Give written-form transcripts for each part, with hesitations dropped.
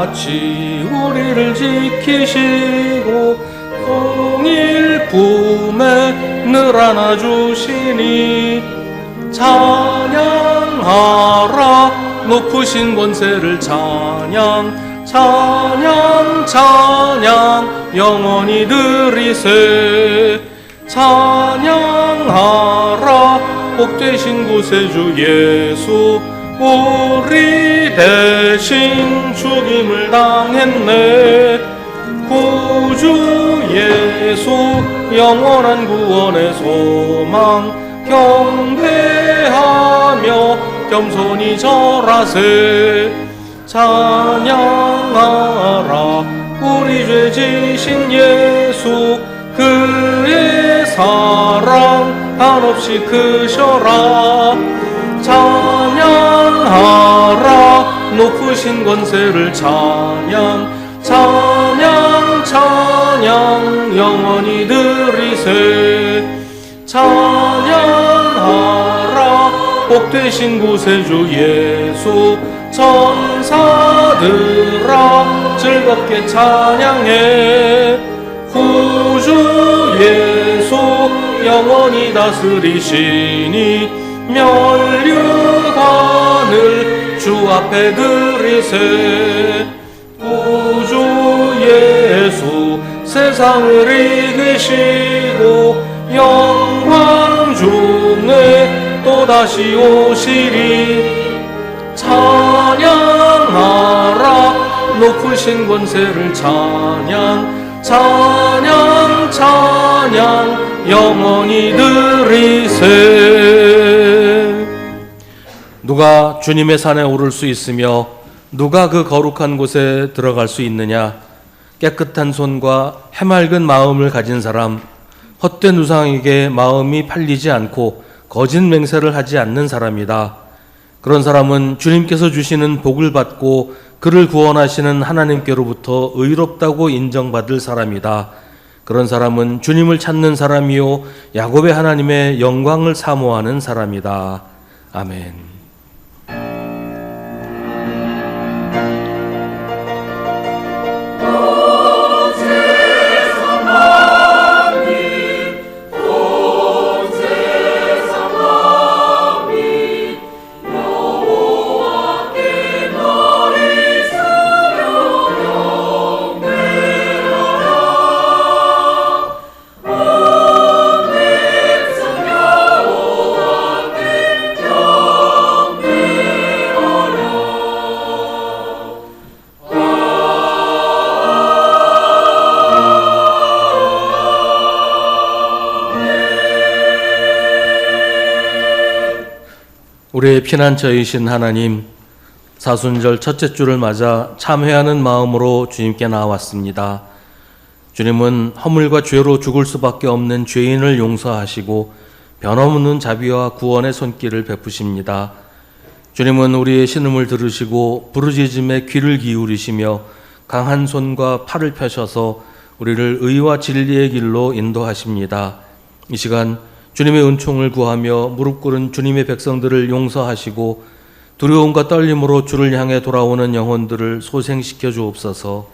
같이 우리를 지키시고 성일 품에 늘 안아주시니 찬양하라 높으신 권세를 찬양 찬양 찬양 영원히 드리세 찬양하라 복되신 구세주 예수 우리 대신 죽임을 당했네 구주 예수 영원한 구원의 소망 경배하며 겸손히 절하세 찬양하라 우리 죄 지신 예수 그의 사랑 한없이 크셔라 찬양하라 높으신 권세를 찬양 찬양 찬양 영원히 드리세 찬양하라 복되신 구세주 예수 천사들아 즐겁게 찬양해 구주 예수 영원히 다스리시니 면류관을 주 앞에 드리세 구주 예수 세상을 이기시고 영광 중에 또다시 오시리 찬양하라 높으신 권세를 찬양 찬양 찬양 영원히 드리세 누가 주님의 산에 오를 수 있으며 누가 그 거룩한 곳에 들어갈 수 있느냐 깨끗한 손과 해맑은 마음을 가진 사람 헛된 우상에게 마음이 팔리지 않고 거짓 맹세를 하지 않는 사람이다. 그런 사람은 주님께서 주시는 복을 받고 그를 구원하시는 하나님께로부터 의롭다고 인정받을 사람이다. 그런 사람은 주님을 찾는 사람이요 야곱의 하나님의 영광을 사모하는 사람이다. 아멘. 우리의 피난처이신 하나님, 사순절 첫째 주를 맞아 참회하는 마음으로 주님께 나왔습니다. 주님은 허물과 죄로 죽을 수밖에 없는 죄인을 용서하시고 변함없는 자비와 구원의 손길을 베푸십니다. 주님은 우리의 신음을 들으시고 부르짖음에 귀를 기울이시며 강한 손과 팔을 펴셔서 우리를 의와 진리의 길로 인도하십니다. 이 시간 주님의 은총을 구하며 무릎 꿇은 주님의 백성들을 용서하시고 두려움과 떨림으로 주를 향해 돌아오는 영혼들을 소생시켜 주옵소서.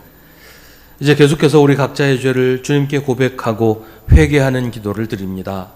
이제 계속해서 우리 각자의 죄를 주님께 고백하고 회개하는 기도를 드립니다.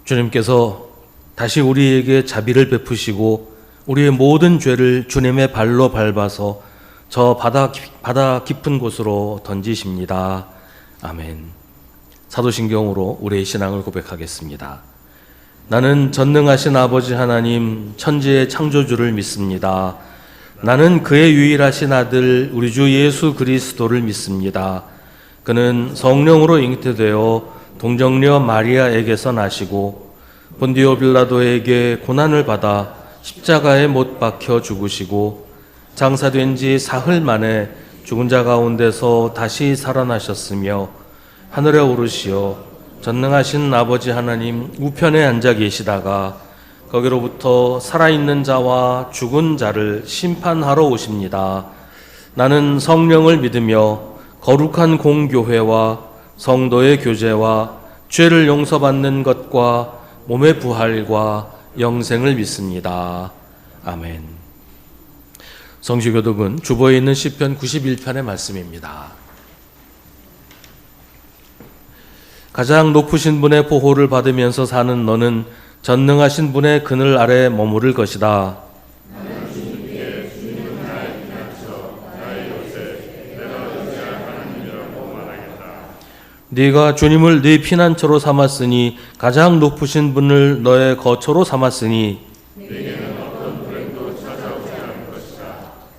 주님께서 다시 우리에게 자비를 베푸시고 우리의 모든 죄를 주님의 발로 밟아서 저 바다 깊은 곳으로 던지십니다. 아멘. 사도신경으로 우리의 신앙을 고백하겠습니다. 나는 전능하신 아버지 하나님 천지의 창조주를 믿습니다. 나는 그의 유일하신 아들 우리 주 예수 그리스도를 믿습니다. 그는 성령으로 잉태되어 동정녀 마리아에게서 나시고 본디오 빌라도에게 고난을 받아 십자가에 못 박혀 죽으시고 장사된 지 사흘 만에 죽은 자 가운데서 다시 살아나셨으며 하늘에 오르시어 전능하신 아버지 하나님 우편에 앉아 계시다가 거기로부터 살아있는 자와 죽은 자를 심판하러 오십니다. 나는 성령을 믿으며 거룩한 공교회와 성도의 교제와 죄를 용서받는 것과 몸의 부활과 영생을 믿습니다. 아멘. 성시교독은 주보에 있는 시편 91편의 말씀입니다. 가장 높으신 분의 보호를 받으면서 사는 너는 전능하신 분의 그늘 아래 머무를 것이다. 네가 주님을 네 피난처로 삼았으니 가장 높으신 분을 너의 거처로 삼았으니 네게는 어떤 불행도 찾아오지 않을 것이다.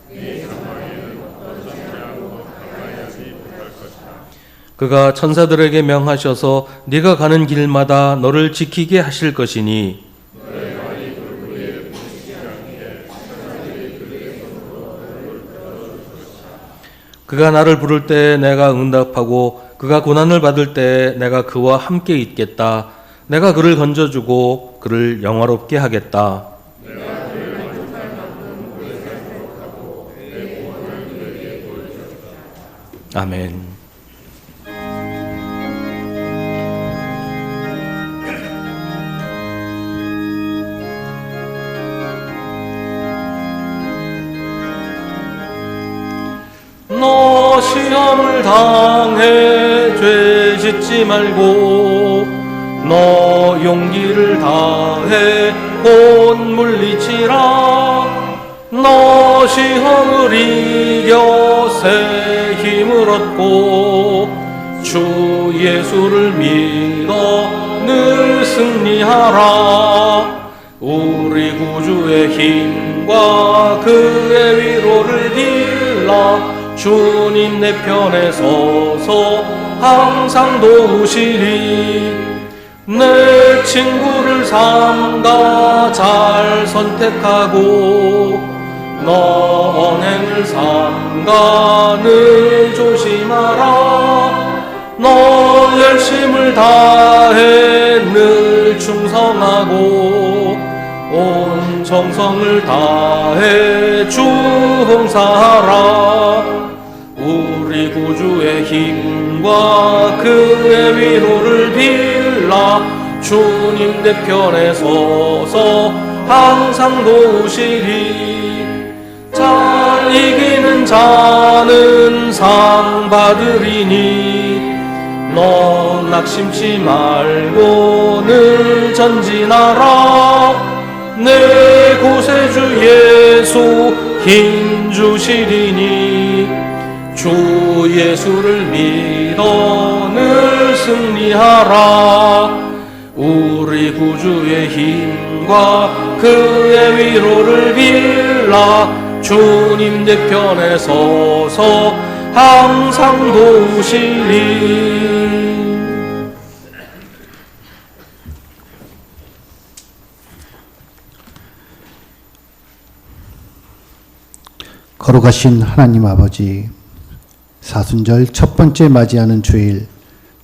네 사망에는 어떤 천사하고 가까이하지 못할 것이다. 그가 천사들에게 명하셔서 네가 가는 길마다 너를 지키게 하실 것이니 너의 발이 돌 위에 부딪히지 않게 천사들이 그의 손으로 너를 붙들어줄 것이다. 그가 나를 부를 때 내가 응답하고 그가 고난을 받을 때 내가 그와 함께 있겠다. 내가 그를 건져주고 그를 영화롭게 하겠다. 내가 그를 만족할 만큼 오래 살도록 하고 내 구원을 그에게 보여주었다. 아멘. 너 시험을 당해 죄 짓지 말고 너 용기를 다해 곧 물리치라. 너 시험을 이겨 새 힘을 얻고 주 예수를 믿어 늘 승리하라. 우리 구주의 힘과 그의 위로를 빌라. 주님 내 편에 서서 항상 도우시리. 내 친구를 삼가 잘 선택하고 너 언행을 삼가 늘 조심하라. 너 열심을 다해 늘 충성하고 온 정성을 다해 주 봉사하라. 우리 구주의 힘과 그의 위로를 빌라. 주님 내 편에 서서 항상 도우시리. 잘 이기는 자는 상 받으리니 너 낙심치 말고 늘 전진하라. 내 구세주 예수 힘 주시리니 주 예수를 믿어 늘 승리하라. 우리 구주의 힘과 그의 위로를 빌라. 주님 내 편에 서서 항상 도우시리. 거룩하신 하나님 아버지, 사순절 첫 번째 맞이하는 주일,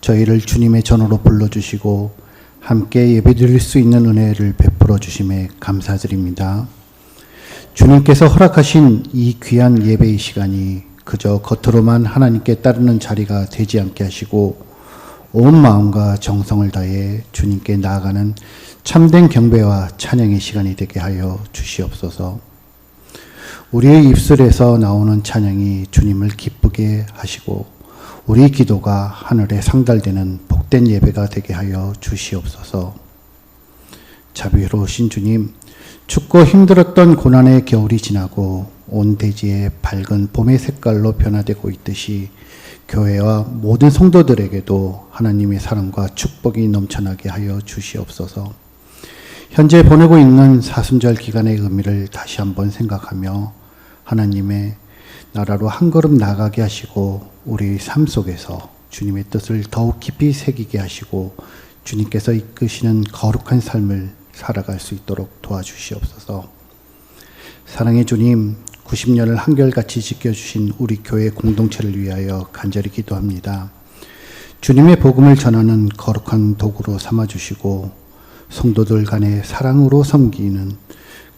저희를 주님의 전으로 불러주시고 함께 예배드릴 수 있는 은혜를 베풀어 주심에 감사드립니다. 주님께서 허락하신 이 귀한 예배의 시간이 그저 겉으로만 하나님께 따르는 자리가 되지 않게 하시고 온 마음과 정성을 다해 주님께 나아가는 참된 경배와 찬양의 시간이 되게 하여 주시옵소서. 우리의 입술에서 나오는 찬양이 주님을 기쁘게 하시고 우리 기도가 하늘에 상달되는 복된 예배가 되게 하여 주시옵소서. 자비로우신 주님, 춥고 힘들었던 고난의 겨울이 지나고 온 대지에 밝은 봄의 색깔로 변화되고 있듯이 교회와 모든 성도들에게도 하나님의 사랑과 축복이 넘쳐나게 하여 주시옵소서. 현재 보내고 있는 사순절 기간의 의미를 다시 한번 생각하며 하나님의 나라로 한 걸음 나아가게 하시고 우리 삶 속에서 주님의 뜻을 더욱 깊이 새기게 하시고 주님께서 이끄시는 거룩한 삶을 살아갈 수 있도록 도와주시옵소서. 사랑의 주님, 90년을 한결같이 지켜주신 우리 교회 공동체를 위하여 간절히 기도합니다. 주님의 복음을 전하는 거룩한 도구로 삼아주시고 성도들 간의 사랑으로 섬기는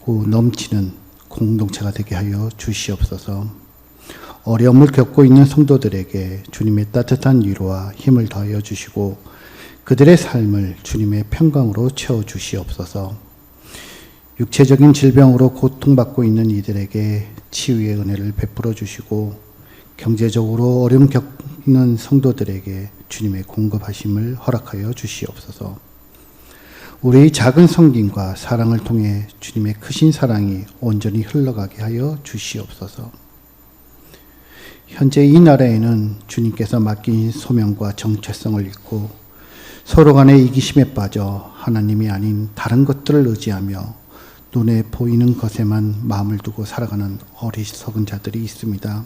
넘치는 공동체가 되게 하여 주시옵소서. 어려움을 겪고 있는 성도들에게 주님의 따뜻한 위로와 힘을 더하여 주시고 그들의 삶을 주님의 평강으로 채워주시옵소서. 육체적인 질병으로 고통받고 있는 이들에게 치유의 은혜를 베풀어 주시고 경제적으로 어려움 겪는 성도들에게 주님의 공급하심을 허락하여 주시옵소서. 우리의 작은 섬김과 사랑을 통해 주님의 크신 사랑이 온전히 흘러가게 하여 주시옵소서. 현재 이 나라에는 주님께서 맡긴 소명과 정체성을 잃고 서로 간의 이기심에 빠져 하나님이 아닌 다른 것들을 의지하며 눈에 보이는 것에만 마음을 두고 살아가는 어리석은 자들이 있습니다.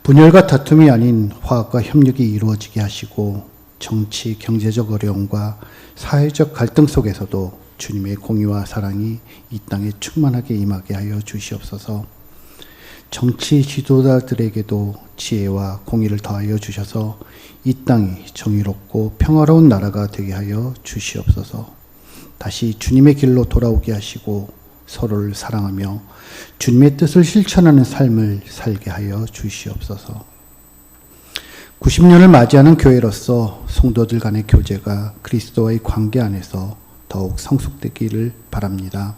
분열과 다툼이 아닌 화합과 협력이 이루어지게 하시고 정치, 경제적 어려움과 사회적 갈등 속에서도 주님의 공의와 사랑이 이 땅에 충만하게 임하게 하여 주시옵소서. 정치 지도자들에게도 지혜와 공의를 더하여 주셔서 이 땅이 정의롭고 평화로운 나라가 되게 하여 주시옵소서. 다시 주님의 길로 돌아오게 하시고 서로를 사랑하며 주님의 뜻을 실천하는 삶을 살게 하여 주시옵소서. 90년을 맞이하는 교회로서 성도들 간의 교제가 그리스도와의 관계 안에서 더욱 성숙되기를 바랍니다.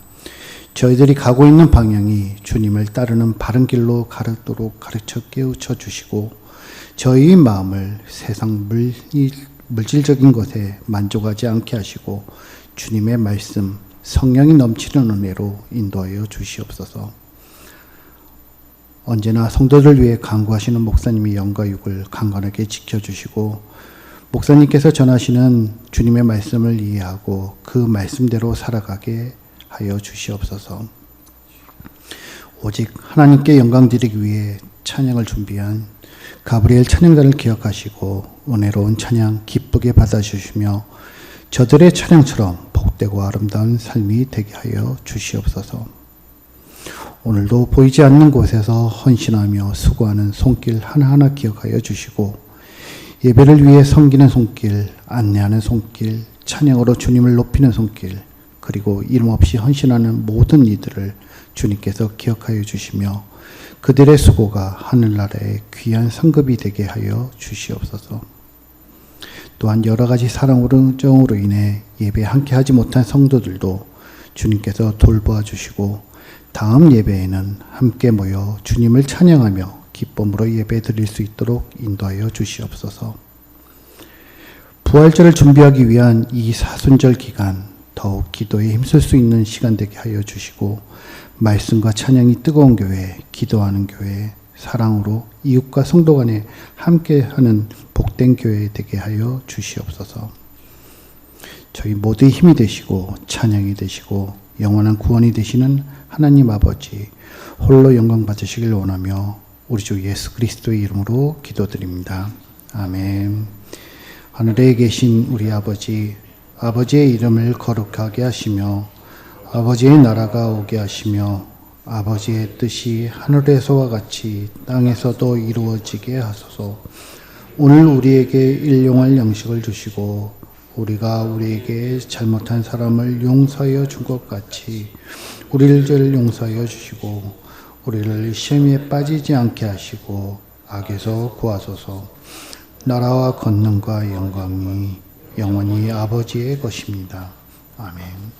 저희들이 가고 있는 방향이 주님을 따르는 바른 길로 가르도록 가르쳐 깨우쳐 주시고 저희의 마음을 세상 물질적인 것에 만족하지 않게 하시고 주님의 말씀, 성령이 넘치는 은혜로 인도하여 주시옵소서. 언제나 성도들 위해 간구하시는 목사님의 영과 육을 강건하게 지켜주시고 목사님께서 전하시는 주님의 말씀을 이해하고 그 말씀대로 살아가게 하여 주시옵소서. 오직 하나님께 영광 드리기 위해 찬양을 준비한 가브리엘 찬양단을 기억하시고 은혜로운 찬양 기쁘게 받아주시며 저들의 찬양처럼 복되고 아름다운 삶이 되게 하여 주시옵소서. 오늘도 보이지 않는 곳에서 헌신하며 수고하는 손길 하나하나 기억하여 주시고 예배를 위해 섬기는 손길, 안내하는 손길, 찬양으로 주님을 높이는 손길, 그리고 이름 없이 헌신하는 모든 이들을 주님께서 기억하여 주시며 그들의 수고가 하늘나라의 귀한 상급이 되게 하여 주시옵소서. 또한 여러 가지 사랑으로 인해 예배 함께 하지 못한 성도들도 주님께서 돌보아 주시고 다음 예배에는 함께 모여 주님을 찬양하며 기쁨으로 예배 드릴 수 있도록 인도하여 주시옵소서. 부활절을 준비하기 위한 이 사순절 기간 더욱 기도에 힘쓸 수 있는 시간 되게 하여 주시고 말씀과 찬양이 뜨거운 교회, 기도하는 교회, 사랑으로 이웃과 성도 간에 함께하는 복된 교회 되게 하여 주시옵소서. 저희 모두의 힘이 되시고 찬양이 되시고 영원한 구원이 되시는 하나님 아버지 홀로 영광 받으시길 원하며 우리 주 예수 그리스도의 이름으로 기도드립니다. 아멘. 하늘에 계신 우리 아버지, 아버지의 이름을 거룩하게 하시며 아버지의 나라가 오게 하시며 아버지의 뜻이 하늘에서와 같이 땅에서도 이루어지게 하소서. 오늘 우리에게 일용할 양식을 주시고 우리가 우리에게 잘못한 사람을 용서하여 준 것 같이 우리를 죄를 용서하여 주시고 우리를 시험에 빠지지 않게 하시고 악에서 구하소서. 나라와 권능과 영광이 영원히 아버지의 것입니다. 아멘.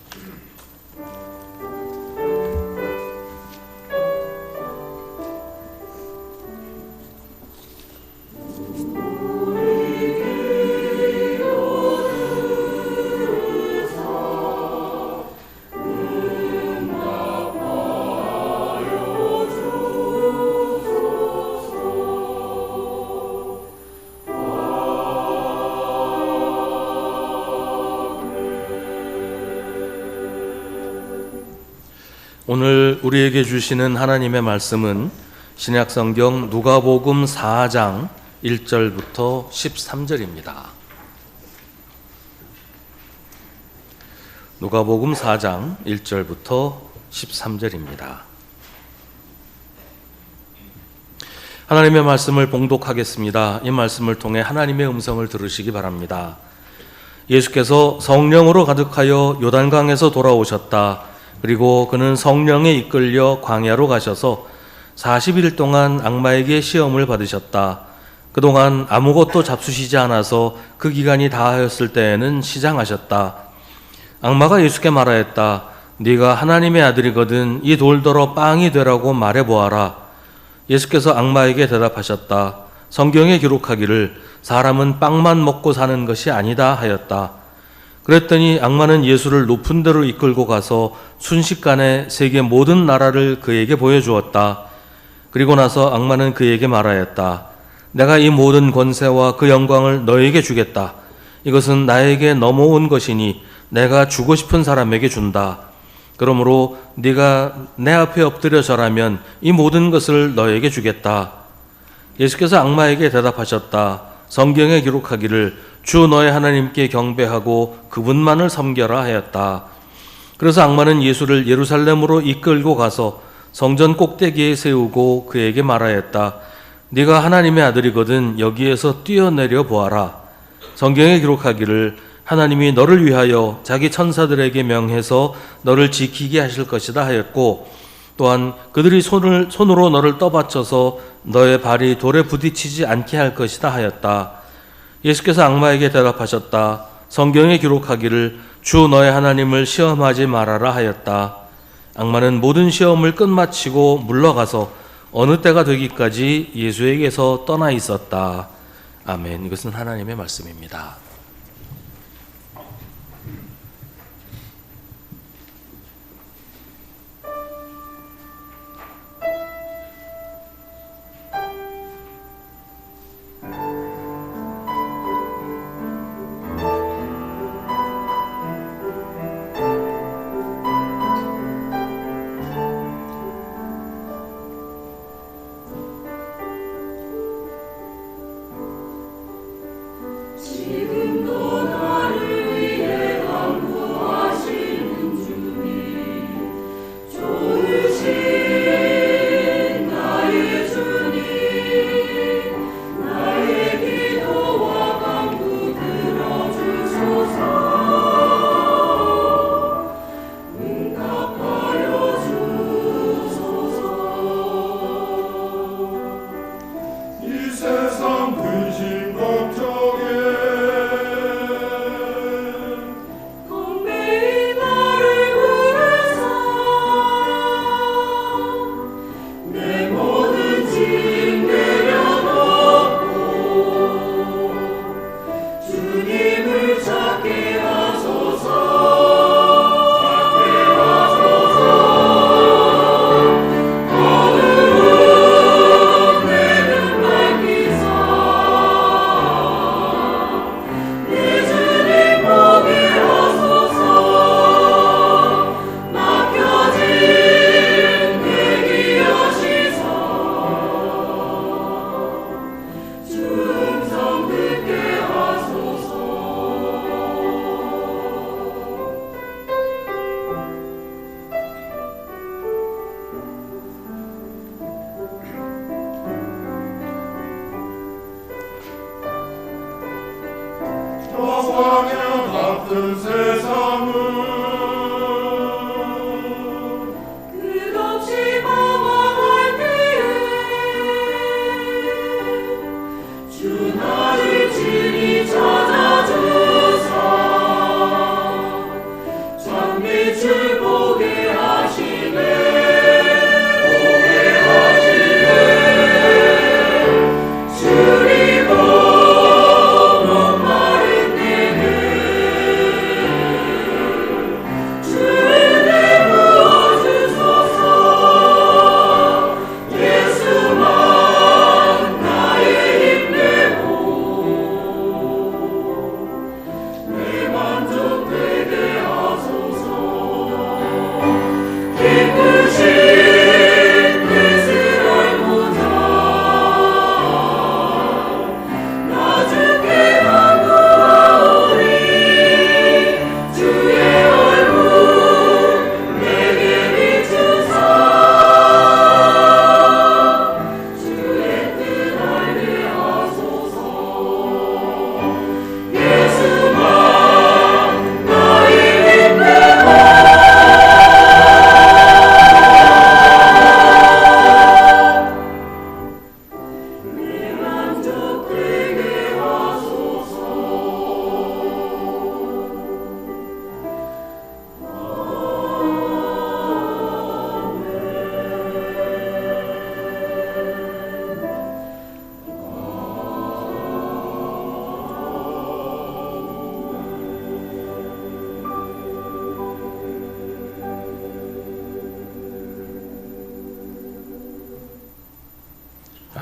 오늘 우리에게 주시는 하나님의 말씀은 신약성경 누가복음 4장 1절부터 13절입니다. 누가복음 4장 1절부터 13절입니다. 하나님의 말씀을 봉독하겠습니다. 이 말씀을 통해 하나님의 음성을 들으시기 바랍니다. 예수께서 성령으로 가득하여 요단강에서 돌아오셨다. 그리고 그는 성령에 이끌려 광야로 가셔서 40일 동안 악마에게 시험을 받으셨다. 그동안 아무것도 잡수시지 않아서 그 기간이 다하였을 때에는 시장하셨다. 악마가 예수께 말하였다. 네가 하나님의 아들이거든 이 돌더러 빵이 되라고 말해보아라. 예수께서 악마에게 대답하셨다. 성경에 기록하기를 사람은 빵만 먹고 사는 것이 아니다 하였다. 그랬더니 악마는 예수를 높은 데로 이끌고 가서 순식간에 세계 모든 나라를 그에게 보여주었다. 그리고 나서 악마는 그에게 말하였다. 내가 이 모든 권세와 그 영광을 너에게 주겠다. 이것은 나에게 넘어온 것이니 내가 주고 싶은 사람에게 준다. 그러므로 네가 내 앞에 엎드려 절하면 이 모든 것을 너에게 주겠다. 예수께서 악마에게 대답하셨다. 성경에 기록하기를 주 너의 하나님께 경배하고 그분만을 섬겨라 하였다. 그래서 악마는 예수를 예루살렘으로 이끌고 가서 성전 꼭대기에 세우고 그에게 말하였다. 네가 하나님의 아들이거든 여기에서 뛰어내려 보아라. 성경에 기록하기를 하나님이 너를 위하여 자기 천사들에게 명해서 너를 지키게 하실 것이다 하였고, 또한 그들이 손으로 너를 떠받쳐서 너의 발이 돌에 부딪히지 않게 할 것이다 하였다. 예수께서 악마에게 대답하셨다. 성경에 기록하기를 주 너의 하나님을 시험하지 말아라 하였다. 악마는 모든 시험을 끝마치고 물러가서 어느 때가 되기까지 예수에게서 떠나 있었다. 아멘. 이것은 하나님의 말씀입니다.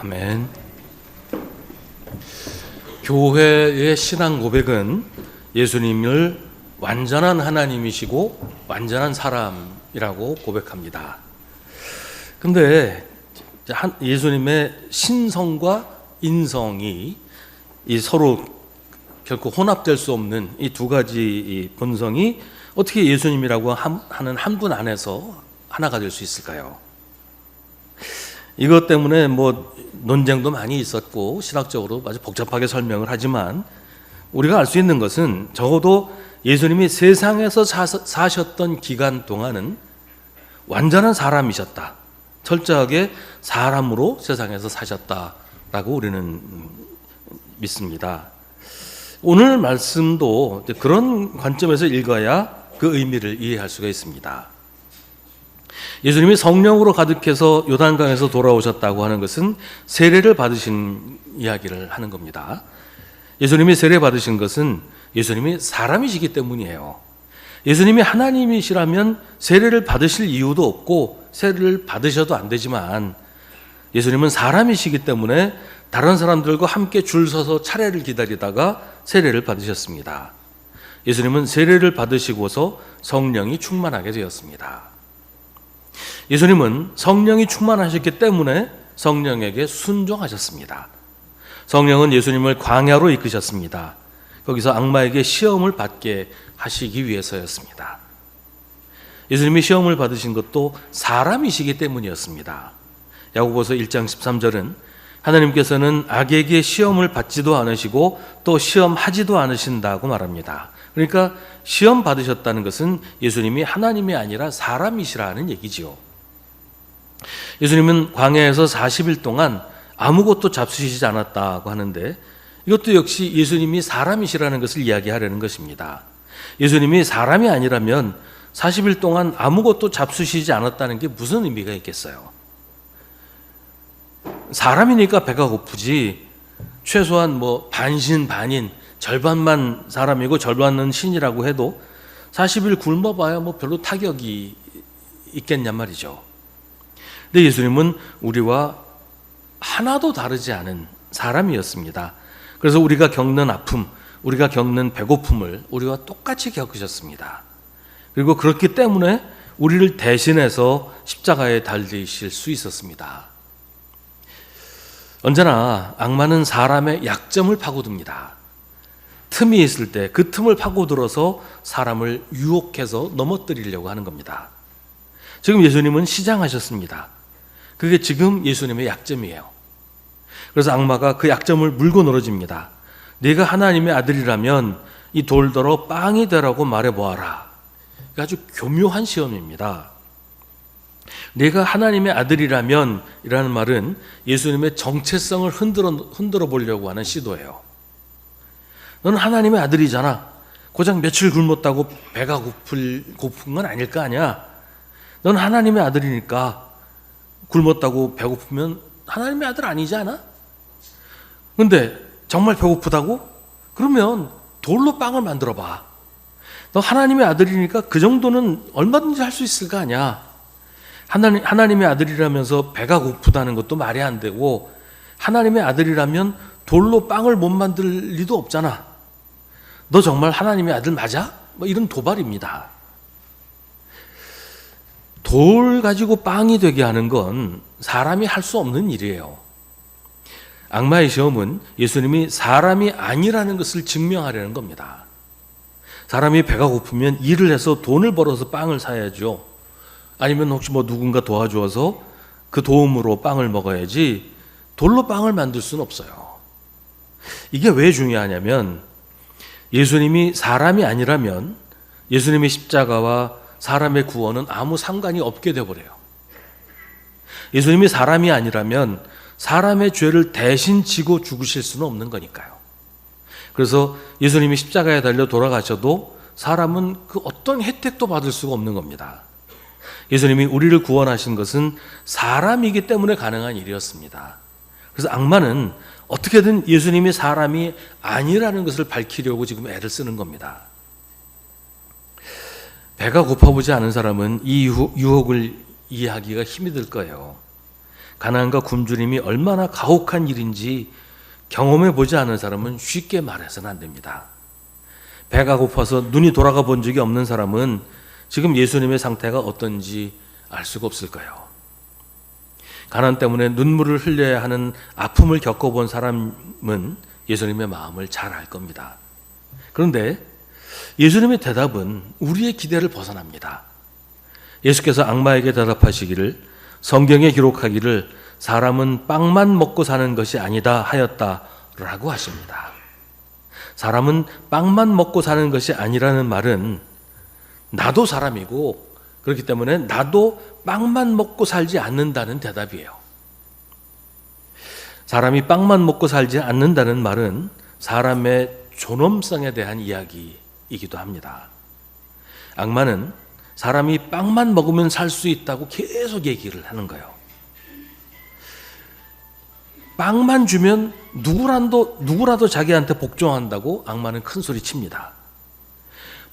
아멘. 교회의 신앙 고백은 예수님을 완전한 하나님이시고 완전한 사람이라고 고백합니다. 근데 예수님의 신성과 인성이 이 서로 결코 혼합될 수 없는 이 두 가지 이 본성이 어떻게 예수님이라고 하는 한 분 안에서 하나가 될 수 있을까요? 이것 때문에 뭐 논쟁도 많이 있었고 신학적으로 아주 복잡하게 설명을 하지만 우리가 알 수 있는 것은 적어도 예수님이 세상에서 사셨던 기간 동안은 완전한 사람이셨다. 철저하게 사람으로 세상에서 사셨다라고 우리는 믿습니다. 오늘 말씀도 그런 관점에서 읽어야 그 의미를 이해할 수가 있습니다. 예수님이 성령으로 가득해서 요단강에서 돌아오셨다고 하는 것은 세례를 받으신 이야기를 하는 겁니다. 예수님이 세례 받으신 것은 예수님이 사람이시기 때문이에요. 예수님이 하나님이시라면 세례를 받으실 이유도 없고 세례를 받으셔도 안 되지만 예수님은 사람이시기 때문에 다른 사람들과 함께 줄 서서 차례를 기다리다가 세례를 받으셨습니다. 예수님은 세례를 받으시고서 성령이 충만하게 되었습니다. 예수님은 성령이 충만하셨기 때문에 성령에게 순종하셨습니다. 성령은 예수님을 광야로 이끄셨습니다. 거기서 악마에게 시험을 받게 하시기 위해서였습니다. 예수님이 시험을 받으신 것도 사람이시기 때문이었습니다. 야고보서 1장 13절은 하나님께서는 악에게 시험을 받지도 않으시고 또 시험하지도 않으신다고 말합니다. 그러니까 시험 받으셨다는 것은 예수님이 하나님이 아니라 사람이시라는 얘기지요. 예수님은 광야에서 40일 동안 아무것도 잡수시지 않았다고 하는데 이것도 역시 예수님이 사람이시라는 것을 이야기하려는 것입니다. 예수님이 사람이 아니라면 40일 동안 아무것도 잡수시지 않았다는 게 무슨 의미가 있겠어요? 사람이니까 배가 고프지 최소한 뭐 반신 반인 절반만 사람이고 절반은 신이라고 해도 40일 굶어봐야 뭐 별로 타격이 있겠냔 말이죠. 근데 예수님은 우리와 하나도 다르지 않은 사람이었습니다. 그래서 우리가 겪는 아픔, 우리가 겪는 배고픔을 우리와 똑같이 겪으셨습니다. 그리고 그렇기 때문에 우리를 대신해서 십자가에 달리실 수 있었습니다. 언제나 악마는 사람의 약점을 파고듭니다. 틈이 있을 때 그 틈을 파고들어서 사람을 유혹해서 넘어뜨리려고 하는 겁니다. 지금 예수님은 시장하셨습니다. 그게 지금 예수님의 약점이에요. 그래서 악마가 그 약점을 물고 늘어집니다. 네가 하나님의 아들이라면 이 돌더러 빵이 되라고 말해보아라. 아주 교묘한 시험입니다. 네가 하나님의 아들이라면 이라는 말은 예수님의 정체성을 흔들어 보려고 하는 시도예요. 너는 하나님의 아들이잖아. 고작 며칠 굶었다고 배가 고픈 건 아닐 거 아니야. 넌 하나님의 아들이니까 굶었다고 배고프면 하나님의 아들 아니지 않아? 근데 정말 배고프다고? 그러면 돌로 빵을 만들어 봐. 너 하나님의 아들이니까 그 정도는 얼마든지 할 수 있을 거 아니야. 하나님의 아들이라면서 배가 고프다는 것도 말이 안 되고 하나님의 아들이라면 돌로 빵을 못 만들 리도 없잖아. 너 정말 하나님의 아들 맞아? 뭐 이런 도발입니다. 돌 가지고 빵이 되게 하는 건 사람이 할 수 없는 일이에요. 악마의 시험은 예수님이 사람이 아니라는 것을 증명하려는 겁니다. 사람이 배가 고프면 일을 해서 돈을 벌어서 빵을 사야죠. 아니면 혹시 뭐 누군가 도와주어서 그 도움으로 빵을 먹어야지 돌로 빵을 만들 수는 없어요. 이게 왜 중요하냐면 예수님이 사람이 아니라면 예수님의 십자가와 사람의 구원은 아무 상관이 없게 되어버려요. 예수님이 사람이 아니라면 사람의 죄를 대신 지고 죽으실 수는 없는 거니까요. 그래서 예수님이 십자가에 달려 돌아가셔도 사람은 그 어떤 혜택도 받을 수가 없는 겁니다. 예수님이 우리를 구원하신 것은 사람이기 때문에 가능한 일이었습니다. 그래서 악마는 어떻게든 예수님이 사람이 아니라는 것을 밝히려고 지금 애를 쓰는 겁니다. 배가 고파보지 않은 사람은 이 유혹을 이해하기가 힘이 들 거예요. 가난과 굶주림이 얼마나 가혹한 일인지 경험해 보지 않은 사람은 쉽게 말해서는 안 됩니다. 배가 고파서 눈이 돌아가 본 적이 없는 사람은 지금 예수님의 상태가 어떤지 알 수가 없을 거예요. 가난 때문에 눈물을 흘려야 하는 아픔을 겪어본 사람은 예수님의 마음을 잘 알 겁니다. 그런데 예수님의 대답은 우리의 기대를 벗어납니다. 예수께서 악마에게 대답하시기를 성경에 기록하기를 사람은 빵만 먹고 사는 것이 아니다 하였다라고 하십니다. 사람은 빵만 먹고 사는 것이 아니라는 말은 나도 사람이고 그렇기 때문에 나도 빵만 먹고 살지 않는다는 대답이에요. 사람이 빵만 먹고 살지 않는다는 말은 사람의 존엄성에 대한 이야기이기도 합니다. 악마는 사람이 빵만 먹으면 살 수 있다고 계속 얘기를 하는 거예요. 빵만 주면 누구라도 자기한테 복종한다고 악마는 큰 소리 칩니다.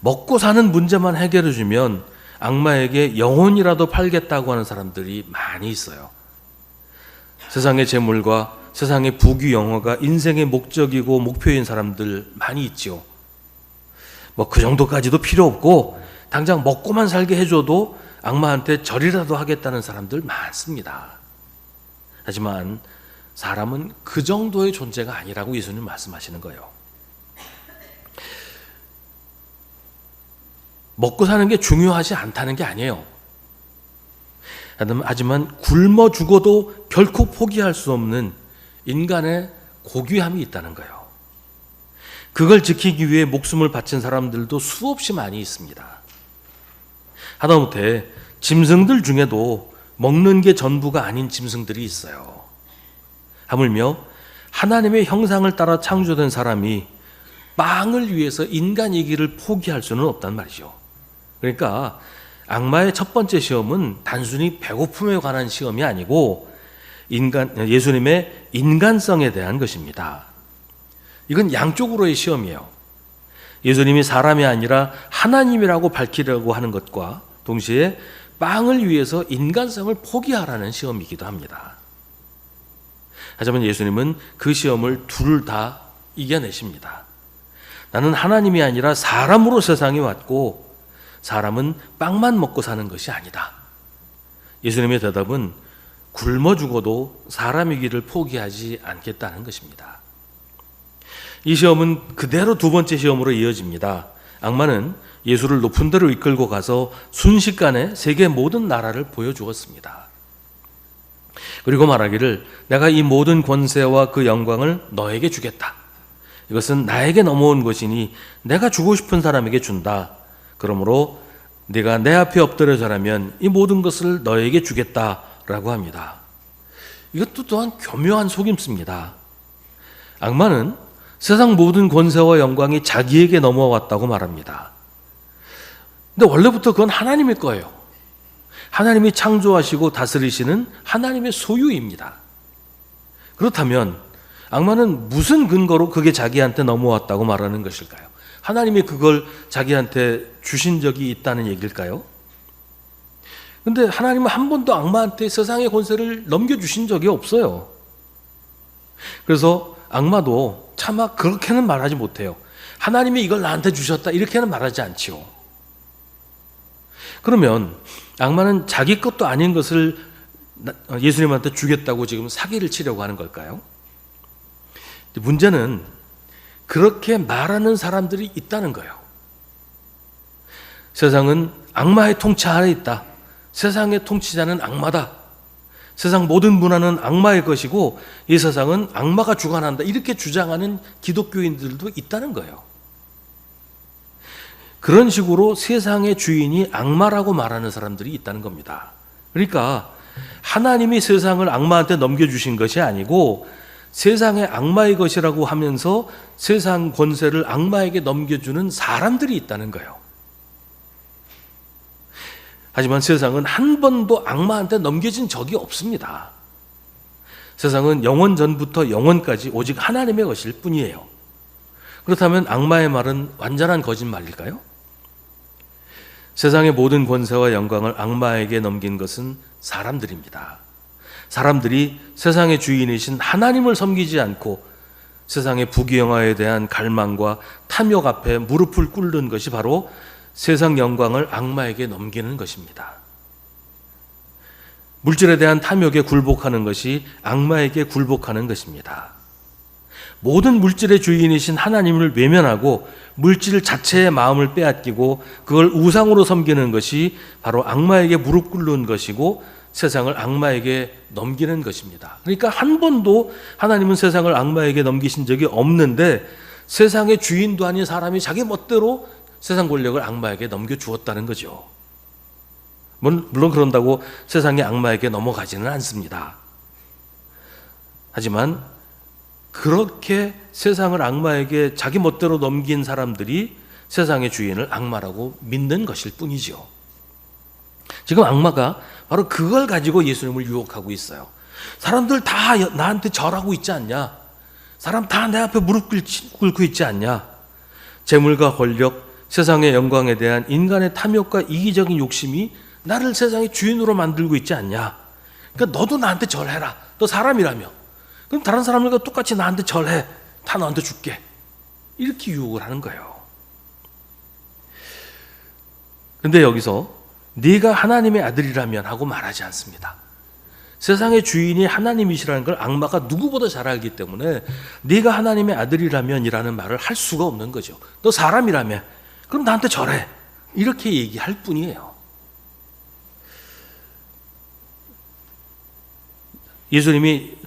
먹고 사는 문제만 해결해 주면 악마에게 영혼이라도 팔겠다고 하는 사람들이 많이 있어요. 세상의 재물과 세상의 부귀 영화가 인생의 목적이고 목표인 사람들 많이 있죠. 뭐 그 정도까지도 필요 없고 당장 먹고만 살게 해줘도 악마한테 절이라도 하겠다는 사람들 많습니다. 하지만 사람은 그 정도의 존재가 아니라고 예수님 말씀하시는 거예요. 먹고 사는 게 중요하지 않다는 게 아니에요. 하지만 굶어 죽어도 결코 포기할 수 없는 인간의 고귀함이 있다는 거예요. 그걸 지키기 위해 목숨을 바친 사람들도 수없이 많이 있습니다. 하다못해 짐승들 중에도 먹는 게 전부가 아닌 짐승들이 있어요. 하물며 하나님의 형상을 따라 창조된 사람이 빵을 위해서 인간이기를 포기할 수는 없단 말이죠. 그러니까 악마의 첫 번째 시험은 단순히 배고픔에 관한 시험이 아니고 예수님의 인간성에 대한 것입니다. 이건 양쪽으로의 시험이에요. 예수님이 사람이 아니라 하나님이라고 밝히려고 하는 것과 동시에 빵을 위해서 인간성을 포기하라는 시험이기도 합니다. 하지만 예수님은 그 시험을 둘 다 이겨내십니다. 나는 하나님이 아니라 사람으로 세상에 왔고 사람은 빵만 먹고 사는 것이 아니다. 예수님의 대답은 굶어 죽어도 사람이기를 포기하지 않겠다는 것입니다. 이 시험은 그대로 두 번째 시험으로 이어집니다. 악마는 예수를 높은 데로 이끌고 가서 순식간에 세계 모든 나라를 보여주었습니다. 그리고 말하기를 내가 이 모든 권세와 그 영광을 너에게 주겠다. 이것은 나에게 넘어온 것이니 내가 주고 싶은 사람에게 준다. 그러므로 네가 내 앞에 엎드려 절하면 이 모든 것을 너에게 주겠다라고 합니다. 이것도 또한 교묘한 속임수입니다. 악마는 세상 모든 권세와 영광이 자기에게 넘어왔다고 말합니다. 근데 원래부터 그건 하나님의 거예요. 하나님이 창조하시고 다스리시는 하나님의 소유입니다. 그렇다면 악마는 무슨 근거로 그게 자기한테 넘어왔다고 말하는 것일까요? 하나님이 그걸 자기한테 주신 적이 있다는 얘기일까요? 근데 하나님은 한 번도 악마한테 세상의 권세를 넘겨주신 적이 없어요. 그래서 악마도 차마 그렇게는 말하지 못해요. 하나님이 이걸 나한테 주셨다 이렇게는 말하지 않지요. 그러면 악마는 자기 것도 아닌 것을 예수님한테 주겠다고 지금 사기를 치려고 하는 걸까요? 문제는 그렇게 말하는 사람들이 있다는 거예요. 세상은 악마의 통치 아래 있다. 세상의 통치자는 악마다. 세상 모든 문화는 악마의 것이고 이 세상은 악마가 주관한다. 이렇게 주장하는 기독교인들도 있다는 거예요. 그런 식으로 세상의 주인이 악마라고 말하는 사람들이 있다는 겁니다. 그러니까 하나님이 세상을 악마한테 넘겨주신 것이 아니고 세상의 악마의 것이라고 하면서 세상 권세를 악마에게 넘겨주는 사람들이 있다는 거예요. 하지만 세상은 한 번도 악마한테 넘겨진 적이 없습니다. 세상은 영원 전부터 영원까지 오직 하나님의 것일 뿐이에요. 그렇다면 악마의 말은 완전한 거짓말일까요? 세상의 모든 권세와 영광을 악마에게 넘긴 것은 사람들입니다. 사람들이 세상의 주인이신 하나님을 섬기지 않고 세상의 부귀영화에 대한 갈망과 탐욕 앞에 무릎을 꿇는 것이 바로 세상 영광을 악마에게 넘기는 것입니다. 물질에 대한 탐욕에 굴복하는 것이 악마에게 굴복하는 것입니다. 모든 물질의 주인이신 하나님을 외면하고 물질 자체의 마음을 빼앗기고 그걸 우상으로 섬기는 것이 바로 악마에게 무릎 꿇는 것이고 세상을 악마에게 넘기는 것입니다. 그러니까 한 번도 하나님은 세상을 악마에게 넘기신 적이 없는데 세상의 주인도 아닌 사람이 자기 멋대로 세상 권력을 악마에게 넘겨주었다는 거죠. 물론 그런다고 세상이 악마에게 넘어가지는 않습니다. 하지만 그렇게 세상을 악마에게 자기 멋대로 넘긴 사람들이 세상의 주인을 악마라고 믿는 것일 뿐이죠. 지금 악마가 바로 그걸 가지고 예수님을 유혹하고 있어요. 사람들 다 나한테 절하고 있지 않냐? 사람 다 내 앞에 무릎 꿇고 있지 않냐? 재물과 권력, 세상의 영광에 대한 인간의 탐욕과 이기적인 욕심이 나를 세상의 주인으로 만들고 있지 않냐? 그러니까 너도 나한테 절해라. 너 사람이라며. 그럼 다른 사람들과 똑같이 나한테 절해. 다 너한테 줄게. 이렇게 유혹을 하는 거예요. 근데 여기서 네가 하나님의 아들이라면 하고 말하지 않습니다. 세상의 주인이 하나님이시라는 걸 악마가 누구보다 잘 알기 때문에 네가 하나님의 아들이라면 이라는 말을 할 수가 없는 거죠. 너 사람이라며. 그럼 나한테 절해. 이렇게 얘기할 뿐이에요. 예수님이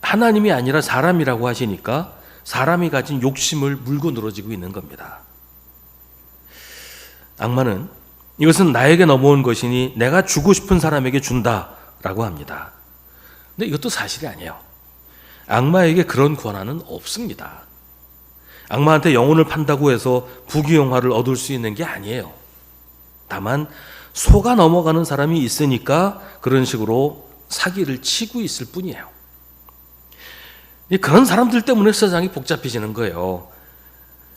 하나님이 아니라 사람이라고 하시니까 사람이 가진 욕심을 물고 늘어지고 있는 겁니다. 악마는 이것은 나에게 넘어온 것이니 내가 주고 싶은 사람에게 준다라고 합니다. 근데 이것도 사실이 아니에요. 악마에게 그런 권한은 없습니다. 악마한테 영혼을 판다고 해서 부귀영화를 얻을 수 있는 게 아니에요. 다만 속아 넘어가는 사람이 있으니까 그런 식으로 사기를 치고 있을 뿐이에요. 그런 사람들 때문에 세상이 복잡해지는 거예요.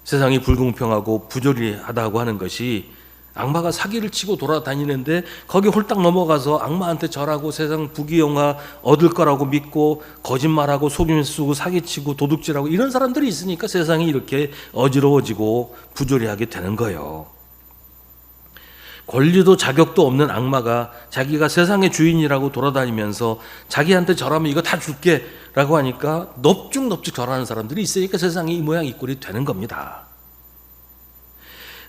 세상이 불공평하고 부조리하다고 하는 것이 악마가 사기를 치고 돌아다니는데 거기 홀딱 넘어가서 악마한테 절하고 세상 부귀영화 얻을 거라고 믿고 거짓말하고 속임 쓰고 사기치고 도둑질하고 이런 사람들이 있으니까 세상이 이렇게 어지러워지고 부조리하게 되는 거예요. 권리도 자격도 없는 악마가 자기가 세상의 주인이라고 돌아다니면서 자기한테 절하면 이거 다 줄게 라고 하니까 넙죽넙죽 절하는 사람들이 있으니까 세상이 이 모양 이 꼴이 되는 겁니다.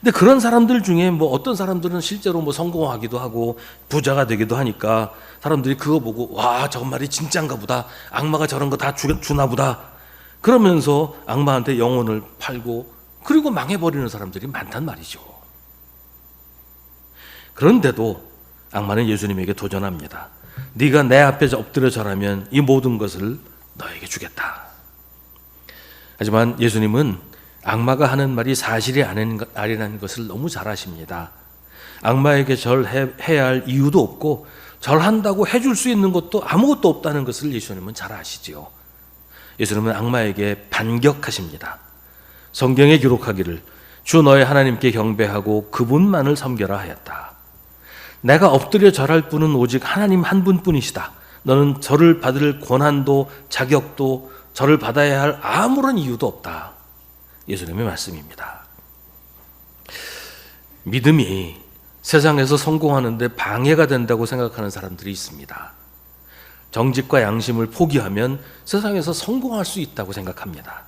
근데 그런 사람들 중에 어떤 사람들은 실제로 성공하기도 하고 부자가 되기도 하니까 사람들이 그거 보고 와, 저건 말이 진짜인가 보다. 악마가 저런 거 다 주나 보다. 그러면서 악마한테 영혼을 팔고 그리고 망해버리는 사람들이 많단 말이죠. 그런데도 악마는 예수님에게 도전합니다. 네가 내 앞에 엎드려 절하면 이 모든 것을 너에게 주겠다. 하지만 예수님은 악마가 하는 말이 사실이 아니라는 것을 너무 잘 아십니다. 악마에게 절해야 할 이유도 없고 절한다고 해줄 수 있는 것도 아무것도 없다는 것을 예수님은 잘 아시지요. 예수님은 악마에게 반격하십니다. 성경에 기록하기를 주 너의 하나님께 경배하고 그분만을 섬겨라 하였다. 내가 엎드려 절할 분은 오직 하나님 한 분뿐이시다. 너는 절을 받을 권한도 자격도 절을 받아야 할 아무런 이유도 없다. 예수님의 말씀입니다. 믿음이 세상에서 성공하는데 방해가 된다고 생각하는 사람들이 있습니다. 정직과 양심을 포기하면 세상에서 성공할 수 있다고 생각합니다.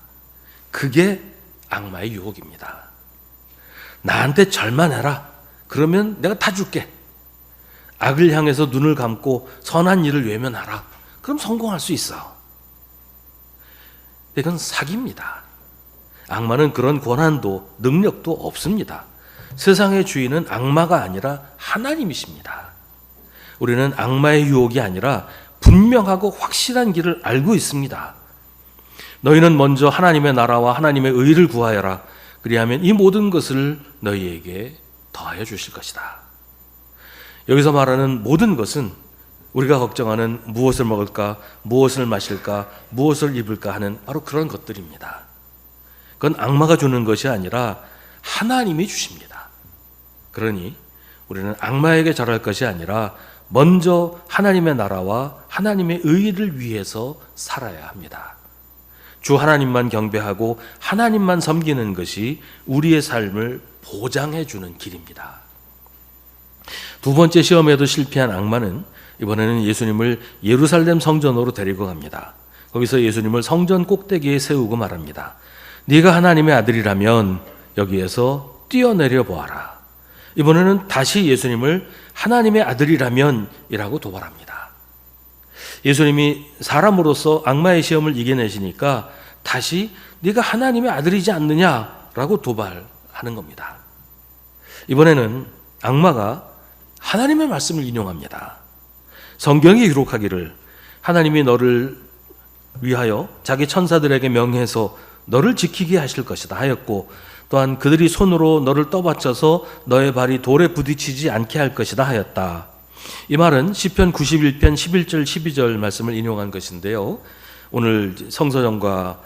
그게 악마의 유혹입니다. 나한테 절만 해라. 그러면 내가 다 줄게. 악을 향해서 눈을 감고 선한 일을 외면하라. 그럼 성공할 수 있어. 이건 사기입니다. 악마는 그런 권한도 능력도 없습니다. 세상의 주인은 악마가 아니라 하나님이십니다. 우리는 악마의 유혹이 아니라 분명하고 확실한 길을 알고 있습니다. 너희는 먼저 하나님의 나라와 하나님의 의를 구하여라. 그리하면 이 모든 것을 너희에게 더하여 주실 것이다. 여기서 말하는 모든 것은 우리가 걱정하는 무엇을 먹을까, 무엇을 마실까, 무엇을 입을까 하는 바로 그런 것들입니다. 그건 악마가 주는 것이 아니라 하나님이 주십니다. 그러니 우리는 악마에게 절할 것이 아니라 먼저 하나님의 나라와 하나님의 의를 위해서 살아야 합니다. 주 하나님만 경배하고 하나님만 섬기는 것이 우리의 삶을 보장해 주는 길입니다. 두 번째 시험에도 실패한 악마는 이번에는 예수님을 예루살렘 성전으로 데리고 갑니다. 거기서 예수님을 성전 꼭대기에 세우고 말합니다. 네가 하나님의 아들이라면 여기에서 뛰어내려 보아라. 이번에는 다시 예수님을 하나님의 아들이라면이라고 도발합니다. 예수님이 사람으로서 악마의 시험을 이겨내시니까 다시 네가 하나님의 아들이지 않느냐라고 도발하는 겁니다. 이번에는 악마가 하나님의 말씀을 인용합니다. 성경이 기록하기를 하나님이 너를 위하여 자기 천사들에게 명해서 너를 지키게 하실 것이다 하였고, 또한 그들이 손으로 너를 떠받쳐서 너의 발이 돌에 부딪히지 않게 할 것이다 하였다. 이 말은 시편 91편 11절 12절 말씀을 인용한 것인데요. 오늘 성서정과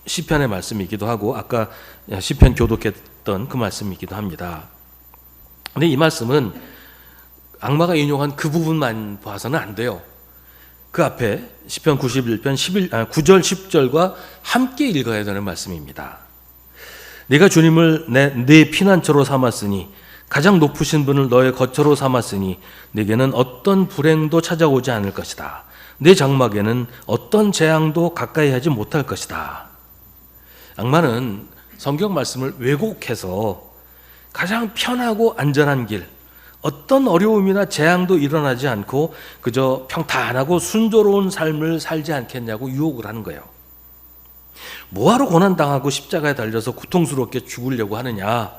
시편의 말씀이기도 하고 아까 시편 교독했던 그 말씀이기도 합니다. 근데 이 말씀은 악마가 인용한 그 부분만 봐서는 안 돼요. 그 앞에 시편 91편 9절 10절과 함께 읽어야 되는 말씀입니다. 네가 주님을 내 피난처로 삼았으니 가장 높으신 분을 너의 거처로 삼았으니 네게는 어떤 불행도 찾아오지 않을 것이다. 내 장막에는 어떤 재앙도 가까이 하지 못할 것이다. 악마는 성경 말씀을 왜곡해서 가장 편하고 안전한 길, 어떤 어려움이나 재앙도 일어나지 않고 그저 평탄하고 순조로운 삶을 살지 않겠냐고 유혹을 하는 거예요. 뭐하러 고난당하고 십자가에 달려서 고통스럽게 죽으려고 하느냐?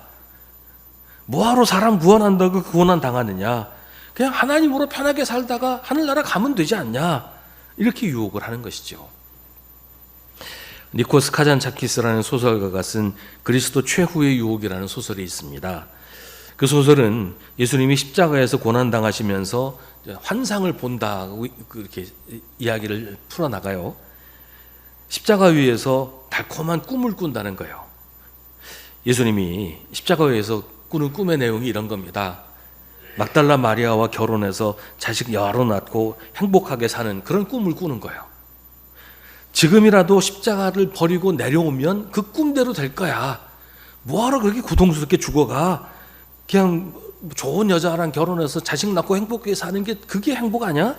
뭐하러 사람 구원한다고 그 고난 당하느냐? 그냥 하나님으로 편하게 살다가 하늘나라 가면 되지 않냐? 이렇게 유혹을 하는 것이죠. 니코스 카잔차키스라는 소설가가 쓴 그리스도 최후의 유혹이라는 소설이 있습니다. 그 소설은 예수님이 십자가에서 고난당하시면서 환상을 본다고 그렇게 이야기를 풀어나가요. 십자가 위에서 달콤한 꿈을 꾼다는 거예요. 예수님이 십자가 위에서 꾸는 꿈의 내용이 이런 겁니다. 막달라 마리아와 결혼해서 자식 여러 낳고 행복하게 사는 그런 꿈을 꾸는 거예요. 지금이라도 십자가를 버리고 내려오면 그 꿈대로 될 거야. 뭐하러 그렇게 고통스럽게 죽어가? 그냥 좋은 여자랑 결혼해서 자식 낳고 행복하게 사는 게 그게 행복 아니야?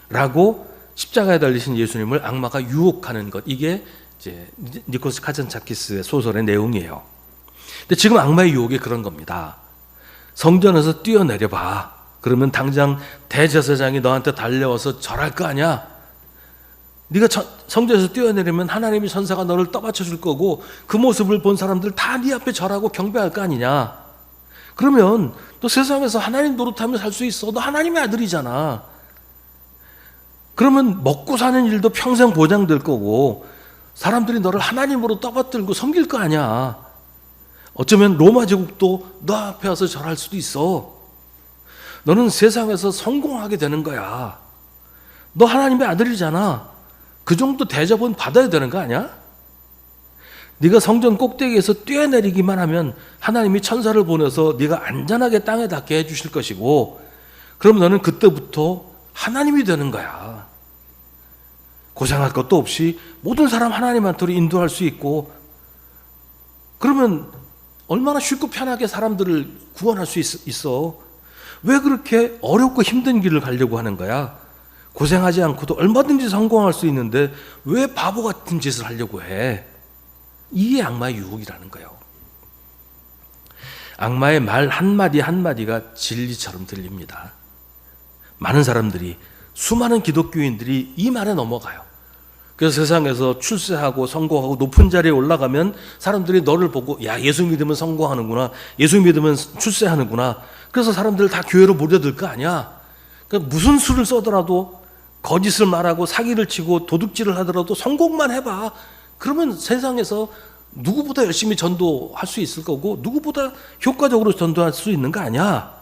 라고 십자가에 달리신 예수님을 악마가 유혹하는 것, 이게 이제 니코스 카잔차키스의 소설의 내용이에요. 근데 지금 악마의 유혹이 그런 겁니다. 성전에서 뛰어내려 봐. 그러면 당장 대제사장이 너한테 달려와서 절할 거 아니야? 네가 성전에서 뛰어내리면 하나님의 천사가 너를 떠받쳐 줄 거고 그 모습을 본 사람들 다 네 앞에 절하고 경배할 거 아니냐? 그러면 너 세상에서 하나님 노릇하며 살 수 있어. 너 하나님의 아들이잖아. 그러면 먹고 사는 일도 평생 보장될 거고 사람들이 너를 하나님으로 떠받들고 섬길 거 아니야. 어쩌면 로마 제국도 너 앞에 와서 절할 수도 있어. 너는 세상에서 성공하게 되는 거야. 너 하나님의 아들이잖아. 그 정도 대접은 받아야 되는 거 아니야? 네가 성전 꼭대기에서 뛰어내리기만 하면 하나님이 천사를 보내서 네가 안전하게 땅에 닿게 해주실 것이고, 그럼 너는 그때부터 하나님이 되는 거야. 고생할 것도 없이 모든 사람 하나님한테로 인도할 수 있고, 그러면 얼마나 쉽고 편하게 사람들을 구원할 수 있어. 왜 그렇게 어렵고 힘든 길을 가려고 하는 거야? 고생하지 않고도 얼마든지 성공할 수 있는데 왜 바보 같은 짓을 하려고 해? 이게 악마의 유혹이라는 거예요. 악마의 말 한마디 한마디가 진리처럼 들립니다. 많은 사람들이, 수많은 기독교인들이 이 말에 넘어가요. 그래서 세상에서 출세하고 성공하고 높은 자리에 올라가면 사람들이 너를 보고, 야, 예수 믿으면 성공하는구나, 예수 믿으면 출세하는구나. 그래서 사람들 다 교회로 몰려들 거 아니야. 그러니까 무슨 수를 써더라도, 거짓을 말하고 사기를 치고 도둑질을 하더라도 성공만 해봐. 그러면 세상에서 누구보다 열심히 전도할 수 있을 거고 누구보다 효과적으로 전도할 수 있는 거 아니야.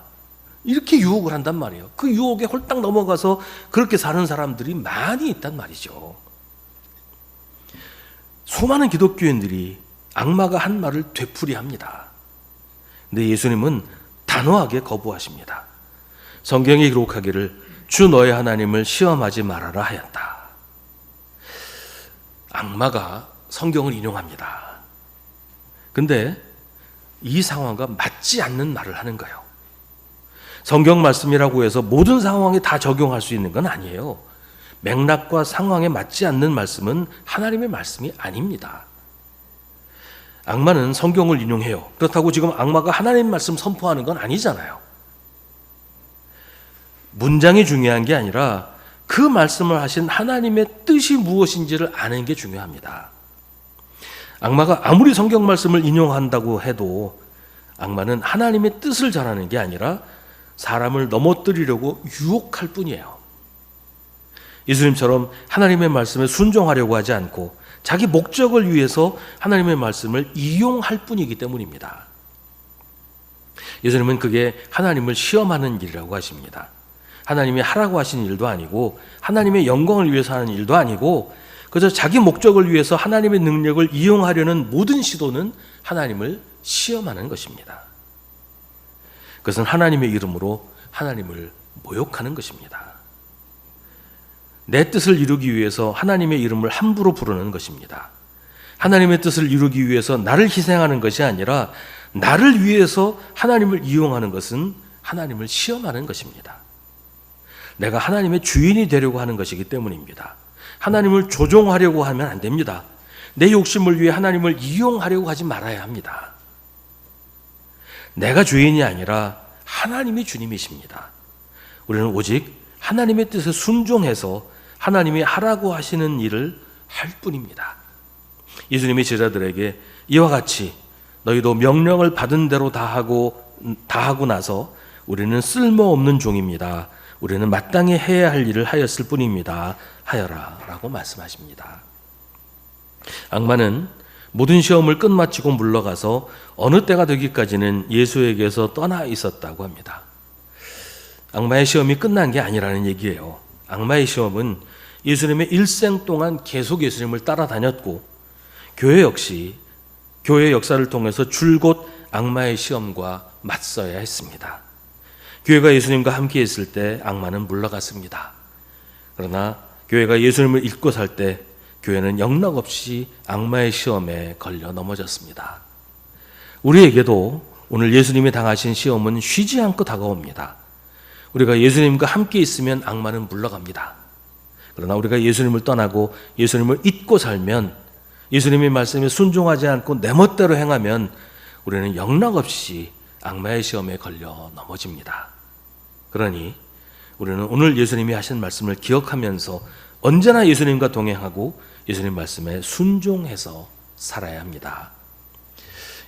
이렇게 유혹을 한단 말이에요. 그 유혹에 홀딱 넘어가서 그렇게 사는 사람들이 많이 있단 말이죠. 수많은 기독교인들이 악마가 한 말을 되풀이합니다. 근데 예수님은 단호하게 거부하십니다. 성경에 기록하기를 주 너의 하나님을 시험하지 말아라 하였다. 악마가 성경을 인용합니다. 근데 이 상황과 맞지 않는 말을 하는 거예요. 성경 말씀이라고 해서 모든 상황에 다 적용할 수 있는 건 아니에요. 맥락과 상황에 맞지 않는 말씀은 하나님의 말씀이 아닙니다. 악마는 성경을 인용해요. 그렇다고 지금 악마가 하나님 말씀 선포하는 건 아니잖아요. 문장이 중요한 게 아니라 그 말씀을 하신 하나님의 뜻이 무엇인지를 아는 게 중요합니다. 악마가 아무리 성경 말씀을 인용한다고 해도 악마는 하나님의 뜻을 전하는 게 아니라 사람을 넘어뜨리려고 유혹할 뿐이에요. 예수님처럼 하나님의 말씀에 순종하려고 하지 않고 자기 목적을 위해서 하나님의 말씀을 이용할 뿐이기 때문입니다. 예수님은 그게 하나님을 시험하는 일이라고 하십니다. 하나님이 하라고 하신 일도 아니고 하나님의 영광을 위해서 하는 일도 아니고 그저 자기 목적을 위해서 하나님의 능력을 이용하려는 모든 시도는 하나님을 시험하는 것입니다. 그것은 하나님의 이름으로 하나님을 모욕하는 것입니다. 내 뜻을 이루기 위해서 하나님의 이름을 함부로 부르는 것입니다. 하나님의 뜻을 이루기 위해서 나를 희생하는 것이 아니라 나를 위해서 하나님을 이용하는 것은 하나님을 시험하는 것입니다. 내가 하나님의 주인이 되려고 하는 것이기 때문입니다. 하나님을 조종하려고 하면 안 됩니다. 내 욕심을 위해 하나님을 이용하려고 하지 말아야 합니다. 내가 주인이 아니라 하나님이 주님이십니다. 우리는 오직 하나님의 뜻에 순종해서 하나님이 하라고 하시는 일을 할 뿐입니다. 예수님이 제자들에게 이와 같이 너희도 명령을 받은 대로 다 하고 나서 우리는 쓸모없는 종입니다. 우리는 마땅히 해야 할 일을 하였을 뿐입니다. 하여라 라고 말씀하십니다. 악마는 모든 시험을 끝마치고 물러가서 어느 때가 되기까지는 예수에게서 떠나 있었다고 합니다. 악마의 시험이 끝난 게 아니라는 얘기예요. 악마의 시험은 예수님의 일생 동안 계속 예수님을 따라다녔고 교회 역시 교회 역사를 통해서 줄곧 악마의 시험과 맞서야 했습니다. 교회가 예수님과 함께 있을 때 악마는 물러갔습니다. 그러나 교회가 예수님을 잊고 살 때 교회는 영락없이 악마의 시험에 걸려 넘어졌습니다. 우리에게도 오늘 예수님이 당하신 시험은 쉬지 않고 다가옵니다. 우리가 예수님과 함께 있으면 악마는 물러갑니다. 그러나 우리가 예수님을 떠나고 예수님을 잊고 살면, 예수님의 말씀에 순종하지 않고 내 멋대로 행하면 우리는 영락없이 악마의 시험에 걸려 넘어집니다. 그러니 우리는 오늘 예수님이 하신 말씀을 기억하면서 언제나 예수님과 동행하고 예수님 말씀에 순종해서 살아야 합니다.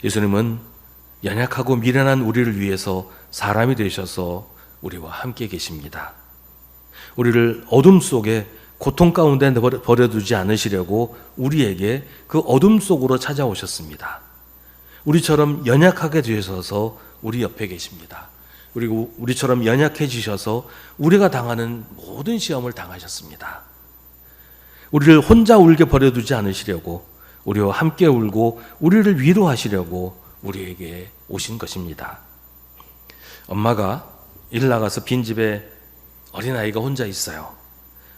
예수님은 연약하고 미련한 우리를 위해서 사람이 되셔서 우리와 함께 계십니다. 우리를 어둠 속에 고통 가운데 버려두지 않으시려고 우리에게 그 어둠 속으로 찾아오셨습니다. 우리처럼 연약하게 되셔서 우리 옆에 계십니다. 그리고 우리처럼 연약해지셔서 우리가 당하는 모든 시험을 당하셨습니다. 우리를 혼자 울게 버려두지 않으시려고 우리와 함께 울고 우리를 위로하시려고 우리에게 오신 것입니다. 엄마가 일 나가서 빈집에 어린아이가 혼자 있어요.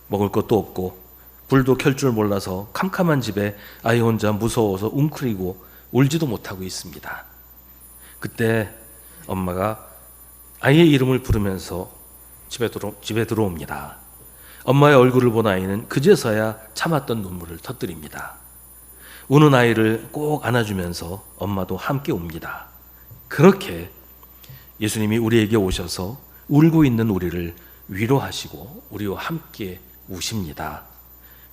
먹을 것도 없고 불도 켤 줄 몰라서 캄캄한 집에 아이 혼자 무서워서 웅크리고 울지도 못하고 있습니다. 그때 엄마가 아이의 이름을 부르면서 집에 들어옵니다. 엄마의 얼굴을 본 아이는 그제서야 참았던 눈물을 터뜨립니다. 우는 아이를 꼭 안아주면서 엄마도 함께 웁니다. 그렇게 예수님이 우리에게 오셔서 울고 있는 우리를 위로하시고 우리와 함께 우십니다.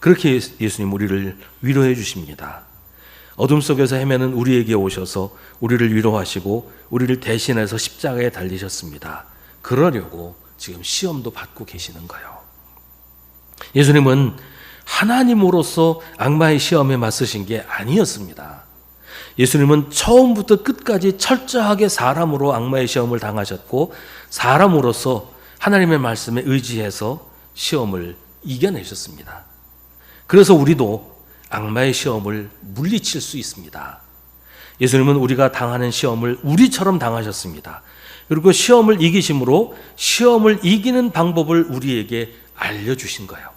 그렇게 예수님 우리를 위로해 주십니다. 어둠 속에서 헤매는 우리에게 오셔서 우리를 위로하시고 우리를 대신해서 십자가에 달리셨습니다. 그러려고 지금 시험도 받고 계시는 거예요. 예수님은 하나님으로서 악마의 시험에 맞서신 게 아니었습니다. 예수님은 처음부터 끝까지 철저하게 사람으로 악마의 시험을 당하셨고 사람으로서 하나님의 말씀에 의지해서 시험을 이겨내셨습니다. 그래서 우리도 악마의 시험을 물리칠 수 있습니다. 예수님은 우리가 당하는 시험을 우리처럼 당하셨습니다. 그리고 시험을 이기심으로 시험을 이기는 방법을 우리에게 알려주신 거예요.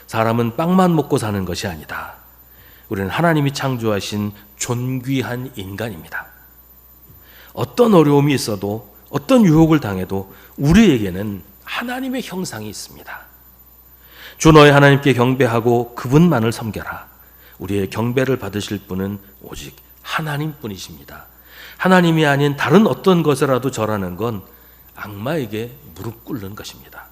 사람은 빵만 먹고 사는 것이 아니다. 우리는 하나님이 창조하신 존귀한 인간입니다. 어떤 어려움이 있어도 어떤 유혹을 당해도 우리에게는 하나님의 형상이 있습니다. 주 너의 하나님께 경배하고 그분만을 섬겨라. 우리의 경배를 받으실 분은 오직 하나님뿐이십니다. 하나님이 아닌 다른 어떤 것이라도 절하는 건 악마에게 무릎 꿇는 것입니다.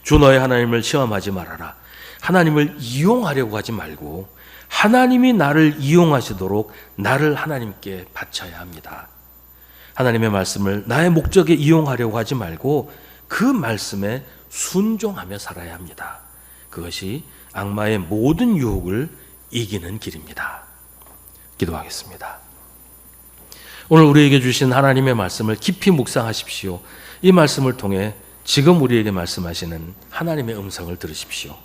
주 너의 하나님을 시험하지 말아라. 하나님을 이용하려고 하지 말고 하나님이 나를 이용하시도록 나를 하나님께 바쳐야 합니다. 하나님의 말씀을 나의 목적에 이용하려고 하지 말고 그 말씀에 순종하며 살아야 합니다. 그것이 악마의 모든 유혹을 이기는 길입니다. 기도하겠습니다. 오늘 우리에게 주신 하나님의 말씀을 깊이 묵상하십시오. 이 말씀을 통해 지금 우리에게 말씀하시는 하나님의 음성을 들으십시오.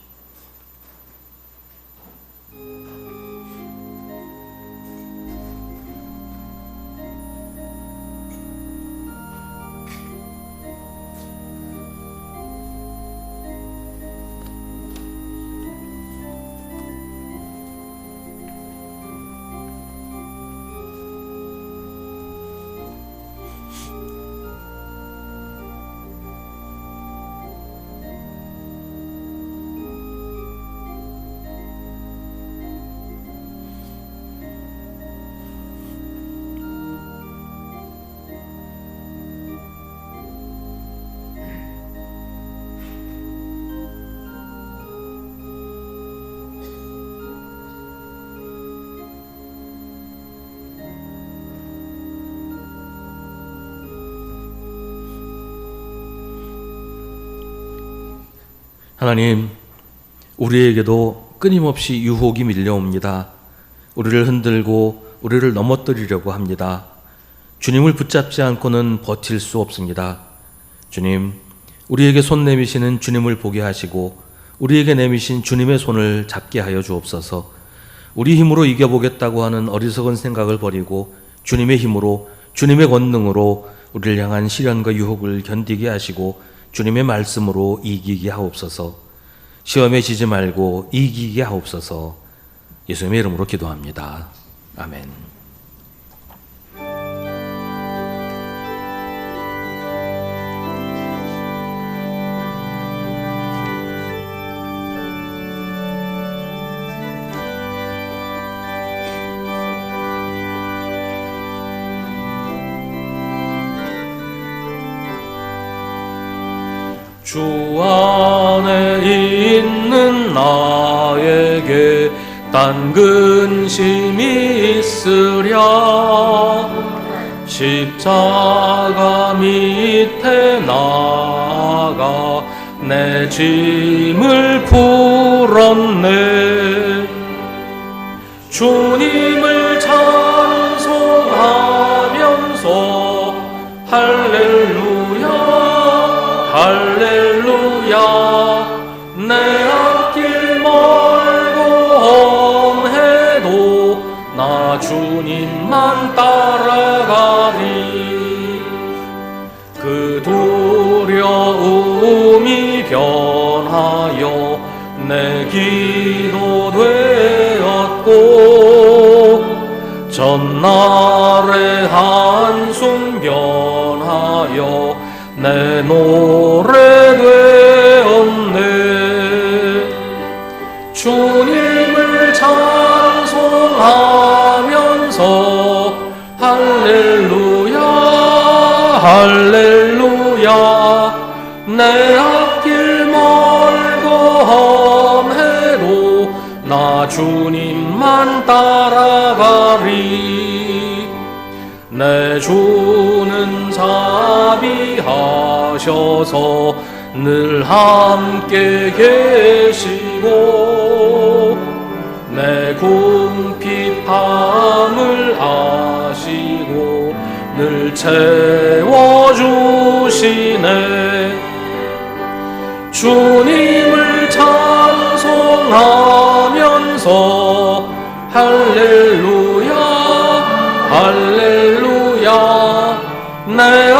하나님, 우리에게도 끊임없이 유혹이 밀려옵니다. 우리를 흔들고 우리를 넘어뜨리려고 합니다. 주님을 붙잡지 않고는 버틸 수 없습니다. 주님, 우리에게 손 내미시는 주님을 보게 하시고 우리에게 내미신 주님의 손을 잡게 하여 주옵소서. 우리 힘으로 이겨보겠다고 하는 어리석은 생각을 버리고 주님의 힘으로, 주님의 권능으로 우리를 향한 시련과 유혹을 견디게 하시고 주님의 말씀으로 이기게 하옵소서. 시험에 지지 말고 이기게 하옵소서. 예수님의 이름으로 기도합니다. 아멘. 주 안에 있는 나에게 단 근심이 있으랴. 십자가 밑에 나아가 내 짐을 풀었네. 주님을 찬송하면서 할렐루야 할렐루야. 내 앞길 멀고 험해도 나 주님만 따라가리. 그 두려움이 변하여 내 기도 되었고 전날의 한숨 변하여 내 노래 되었네. 주님을 찬송하면서 할렐루야 할렐루야. 내 앞길 멀고 험해도 나 주님만 따라가리. 내 주는 자비하셔서 늘 함께 계시고 내 궁핍함을 아시고 늘 채워주시네. 주님을 찬송하면서 할렐루야 할렐루야. 내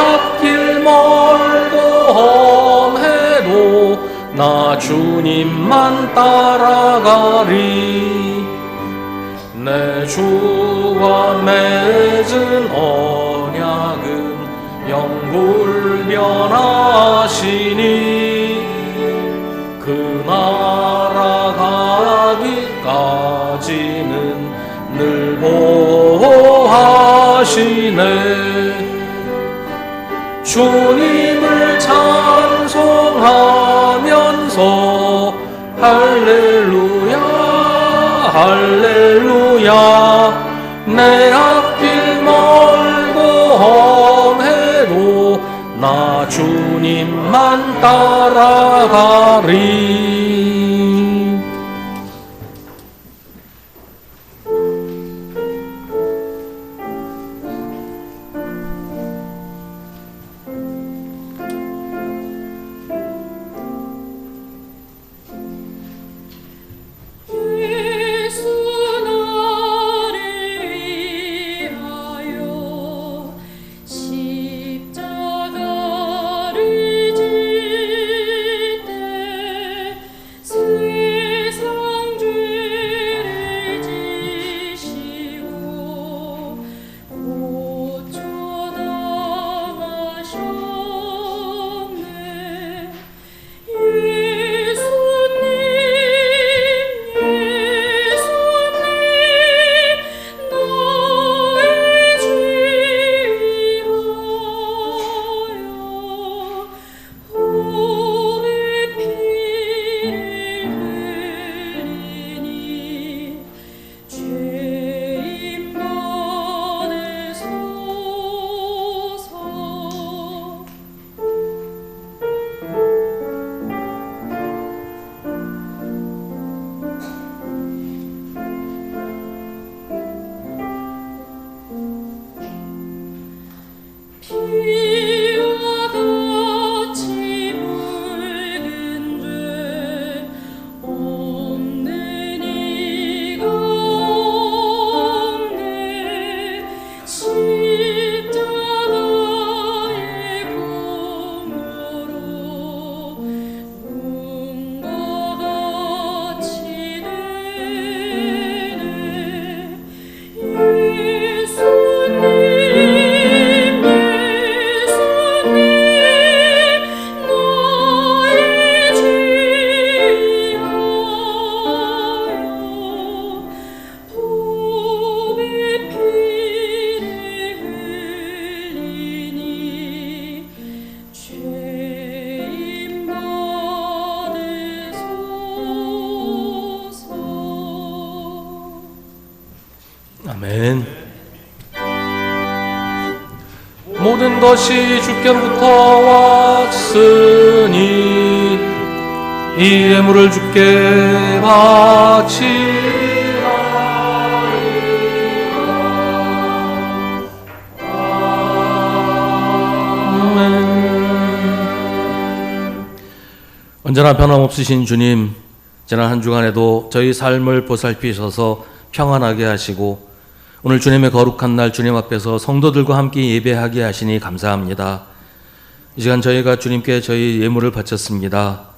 주님만 따라가리. 내 주와 맺은 언약은 영불변하시니 그 나라 가기까지는 늘 보호하시네. 주님을 찬송하면서 할렐루야 할렐루야. 내 앞길 멀고 험해도 나 주님만 따라가리. 아멘. 모든 것이 주께로부터 왔으니 이 예물을 주께 바치라. 아멘. 언제나 변함없으신 주님, 지난 한 주간에도 저희 삶을 보살피셔서 평안하게 하시고 오늘 주님의 거룩한 날 주님 앞에서 성도들과 함께 예배하게 하시니 감사합니다. 이 시간 저희가 주님께 저희 예물을 바쳤습니다.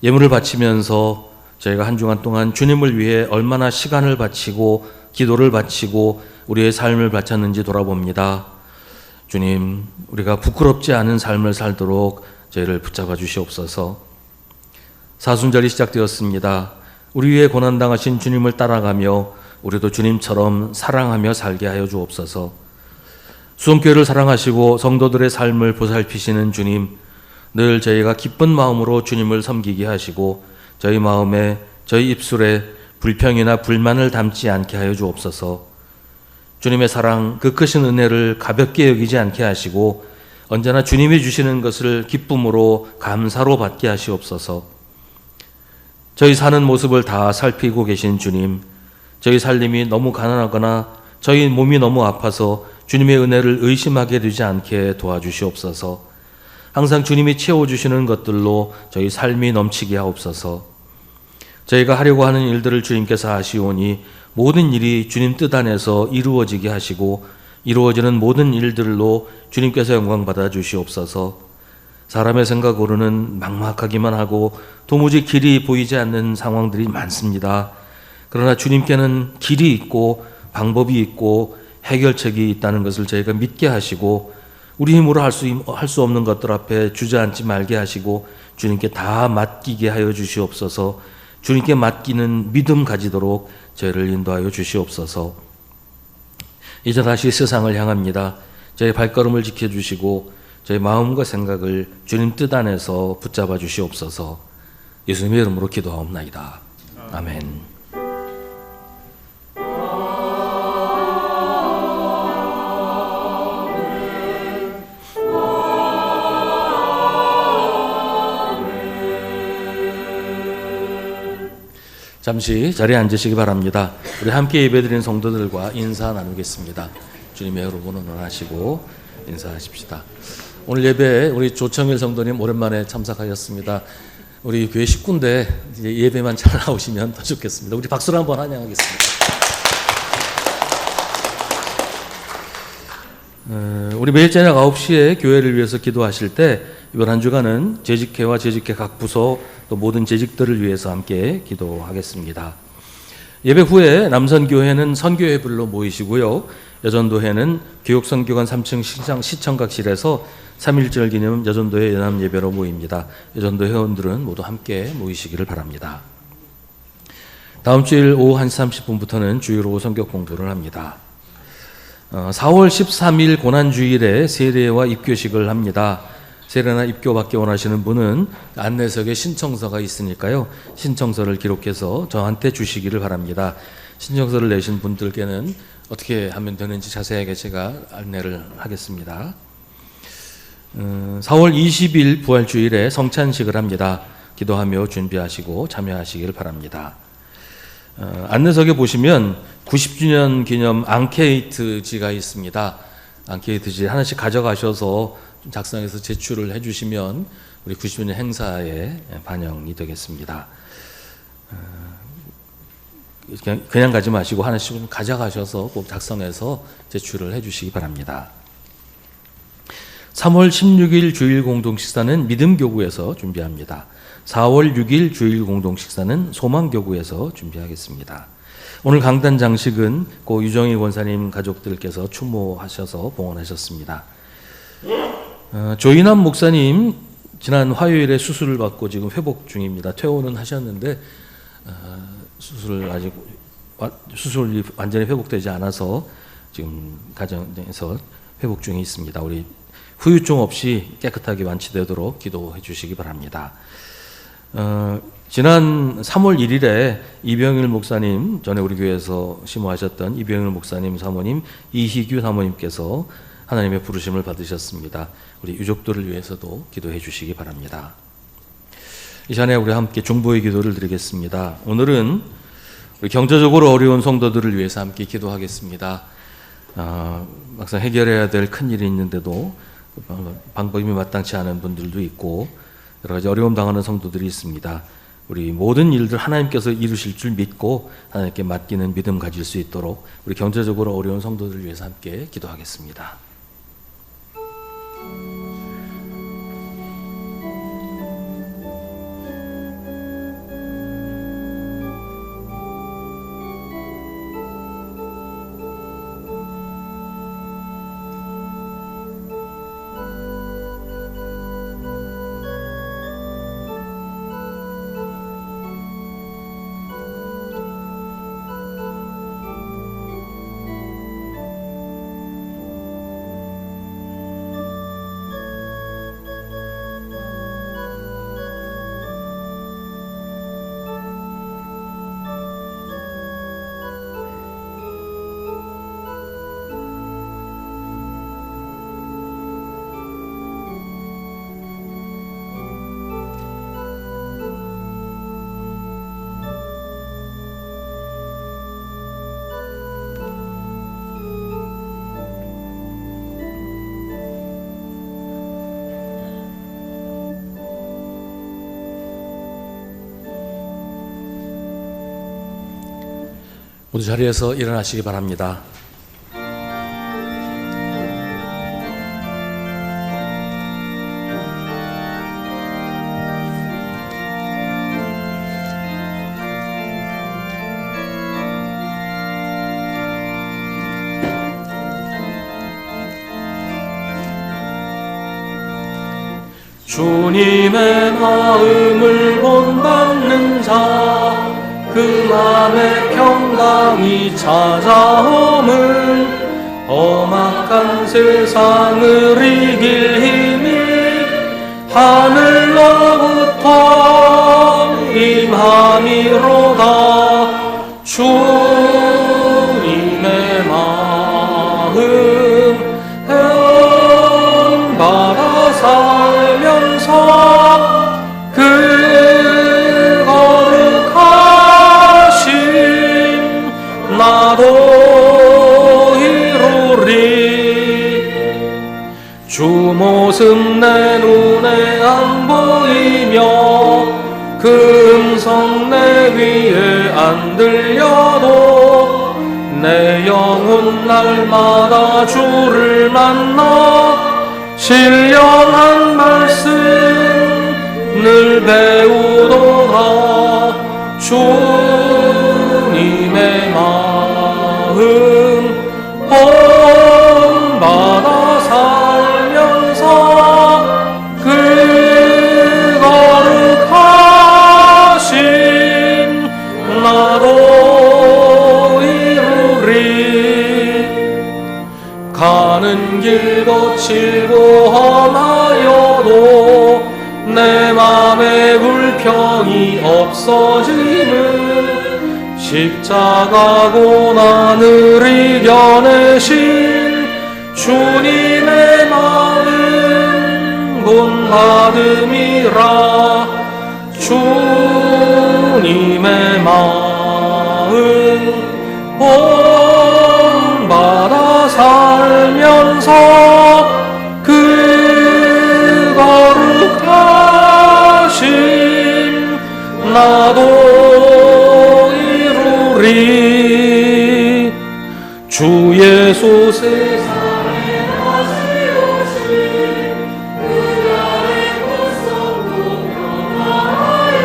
예물을 바치면서 저희가 한 주간 동안 주님을 위해 얼마나 시간을 바치고 기도를 바치고 우리의 삶을 바쳤는지 돌아봅니다. 주님, 우리가 부끄럽지 않은 삶을 살도록 저희를 붙잡아 주시옵소서. 사순절이 시작되었습니다. 우리 위해 고난당하신 주님을 따라가며 우리도 주님처럼 사랑하며 살게 하여 주옵소서. 수원교회를 사랑하시고 성도들의 삶을 보살피시는 주님, 늘 저희가 기쁜 마음으로 주님을 섬기게 하시고 저희 마음에, 저희 입술에 불평이나 불만을 담지 않게 하여 주옵소서. 주님의 사랑, 그 크신 은혜를 가볍게 여기지 않게 하시고 언제나 주님이 주시는 것을 기쁨으로 감사로 받게 하시옵소서. 저희 사는 모습을 다 살피고 계신 주님, 저희 살림이 너무 가난하거나 저희 몸이 너무 아파서 주님의 은혜를 의심하게 되지 않게 도와주시옵소서. 항상 주님이 채워주시는 것들로 저희 삶이 넘치게 하옵소서. 저희가 하려고 하는 일들을 주님께서 하시오니 모든 일이 주님 뜻 안에서 이루어지게 하시고 이루어지는 모든 일들로 주님께서 영광 받아 주시옵소서. 사람의 생각으로는 막막하기만 하고 도무지 길이 보이지 않는 상황들이 많습니다. 그러나 주님께는 길이 있고 방법이 있고 해결책이 있다는 것을 저희가 믿게 하시고, 우리 힘으로 할 수 없는 것들 앞에 주저앉지 말게 하시고 주님께 다 맡기게 하여 주시옵소서. 주님께 맡기는 믿음 가지도록 저희를 인도하여 주시옵소서. 이제 다시 세상을 향합니다. 저희 발걸음을 지켜주시고 저희 마음과 생각을 주님 뜻 안에서 붙잡아 주시옵소서. 예수님의 이름으로 기도하옵나이다. 아멘. 잠시 자리에 앉으시기 바랍니다. 우리 함께 예배드리는 성도들과 인사 나누겠습니다. 주님의 여러분 응원하시고 인사하십시다. 오늘 예배에 우리 조청일 성도님 오랜만에 참석하셨습니다. 우리 교회 식구인데 이제 예배만 잘 나오시면 더 좋겠습니다. 우리 박수로 한번 환영하겠습니다. 우리 매일 저녁 9시에 교회를 위해서 기도하실 때 이번 한 주간은 재직회와 재직회 각 부서 또 모든 재직들을 위해서 함께 기도하겠습니다. 예배 후에 남선교회는 선교회별로 모이시고요. 여전도회는 교육선교관 3층 시청각실에서 3.1절 기념 여전도회 연합예배로 모입니다. 여전도 회원들은 모두 함께 모이시기를 바랍니다. 다음 주일 오후 1시 30분부터는 주일오후 성경 공부를 합니다. 4월 13일 고난주일에 세례와 입교식을 합니다. 세례나 입교 받기 원하시는 분은 안내석에 신청서가 있으니까요. 신청서를 기록해서 저한테 주시기를 바랍니다. 신청서를 내신 분들께는 어떻게 하면 되는지 자세하게 제가 안내를 하겠습니다. 4월 20일 부활주일에 성찬식을 합니다. 기도하며 준비하시고 참여하시기를 바랍니다. 안내석에 보시면 90주년 기념 앙케이트지가 있습니다. 앙케이트지 하나씩 가져가셔서 좀 작성해서 제출을 해주시면 우리 90주년 행사에 반영이 되겠습니다. 그냥 가지 마시고 하나씩 좀 가져가셔서 꼭 작성해서 제출을 해주시기 바랍니다. 3월 16일 주일 공동식사는 믿음교구에서 준비합니다. 4월 6일 주일 공동식사는 소망교구에서 준비하겠습니다. 오늘 강단 장식은 고 유정희 권사님 가족들께서 추모하셔서 봉헌하셨습니다. 조인환 목사님 지난 화요일에 수술을 받고 지금 회복 중입니다. 퇴원은 하셨는데 수술이 완전히 회복되지 않아서 지금 가정에서 회복 중에 있습니다. 우리 후유증 없이 깨끗하게 완치되도록 기도해 주시기 바랍니다. 지난 3월 1일에 이병일 목사님, 전에 우리 교회에서 심호하셨던 이병일 목사님 사모님, 이희규 사모님께서 하나님의 부르심을 받으셨습니다. 우리 유족들을 위해서도 기도해 주시기 바랍니다. 이 시간에 우리 함께 중보의 기도를 드리겠습니다. 오늘은 우리 경제적으로 어려운 성도들을 위해서 함께 기도하겠습니다. 막상 해결해야 될 큰일이 있는데도 방법이 마땅치 않은 분들도 있고 여러 가지 어려움 당하는 성도들이 있습니다. 우리 모든 일들 하나님께서 이루실 줄 믿고 하나님께 맡기는 믿음 가질 수 있도록 우리 경제적으로 어려운 성도들을 위해서 함께 기도하겠습니다. 모두 자리에서 일어나시기 바랍니다. 주님의 마음을 본받는 자, 그 맘에 평강이 찾아옴은 험악한 세상을 이길 힘이 하늘로부터 임함이로다. 주님의 마음 받아 살면서 그 거룩하신 나도 이루리. 주 모습 내 눈에 안 보이며 그 음성 내 귀에 안 들려도 내 영혼 날마다 주를 만나 신령한 말씀 늘 배우도다. 주님의 마음 본받아 살면서 그 거룩하신 나도 이루리. 가는 길 거칠고 험하여도 내 맘에 불평이 없어지는 십자가 고난을 이겨내신 주님의 마음 본받음이라. 주님의 마음 본받아 살면서 그 거룩하신 나도 이루리. 주 예수 세상에 다시 오신 그 날의 고성도 변화하여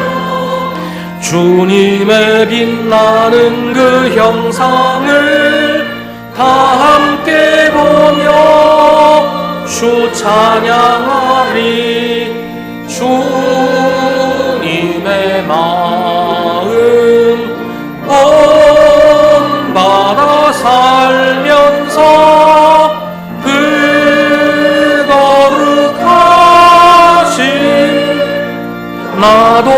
주님의 빛나는 그 형상을 다 함께 보며 주 찬양하리. 주님의 마음 본받아 살면서 그 거룩하신 나도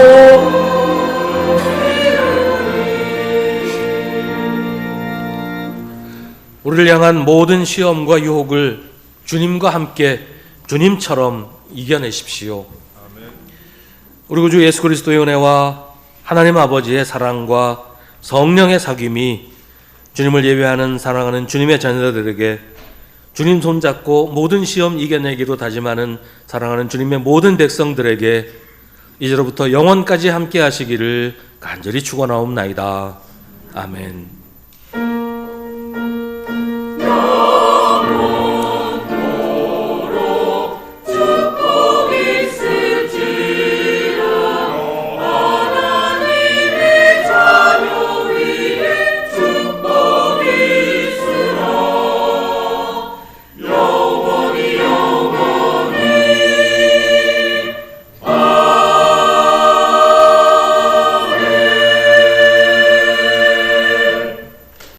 우리를 향한 모든 시험과 유혹을 주님과 함께 주님처럼 이겨내십시오. 우리 구주 예수 그리스도의 은혜와 하나님 아버지의 사랑과 성령의 사귐이 주님을 예배하는 사랑하는 주님의 자녀들에게 주님 손잡고 모든 시험 이겨내기로 다짐하는 사랑하는 주님의 모든 백성들에게 이제로부터 영원까지 함께 하시기를 간절히 축원하옵나이다. 아멘.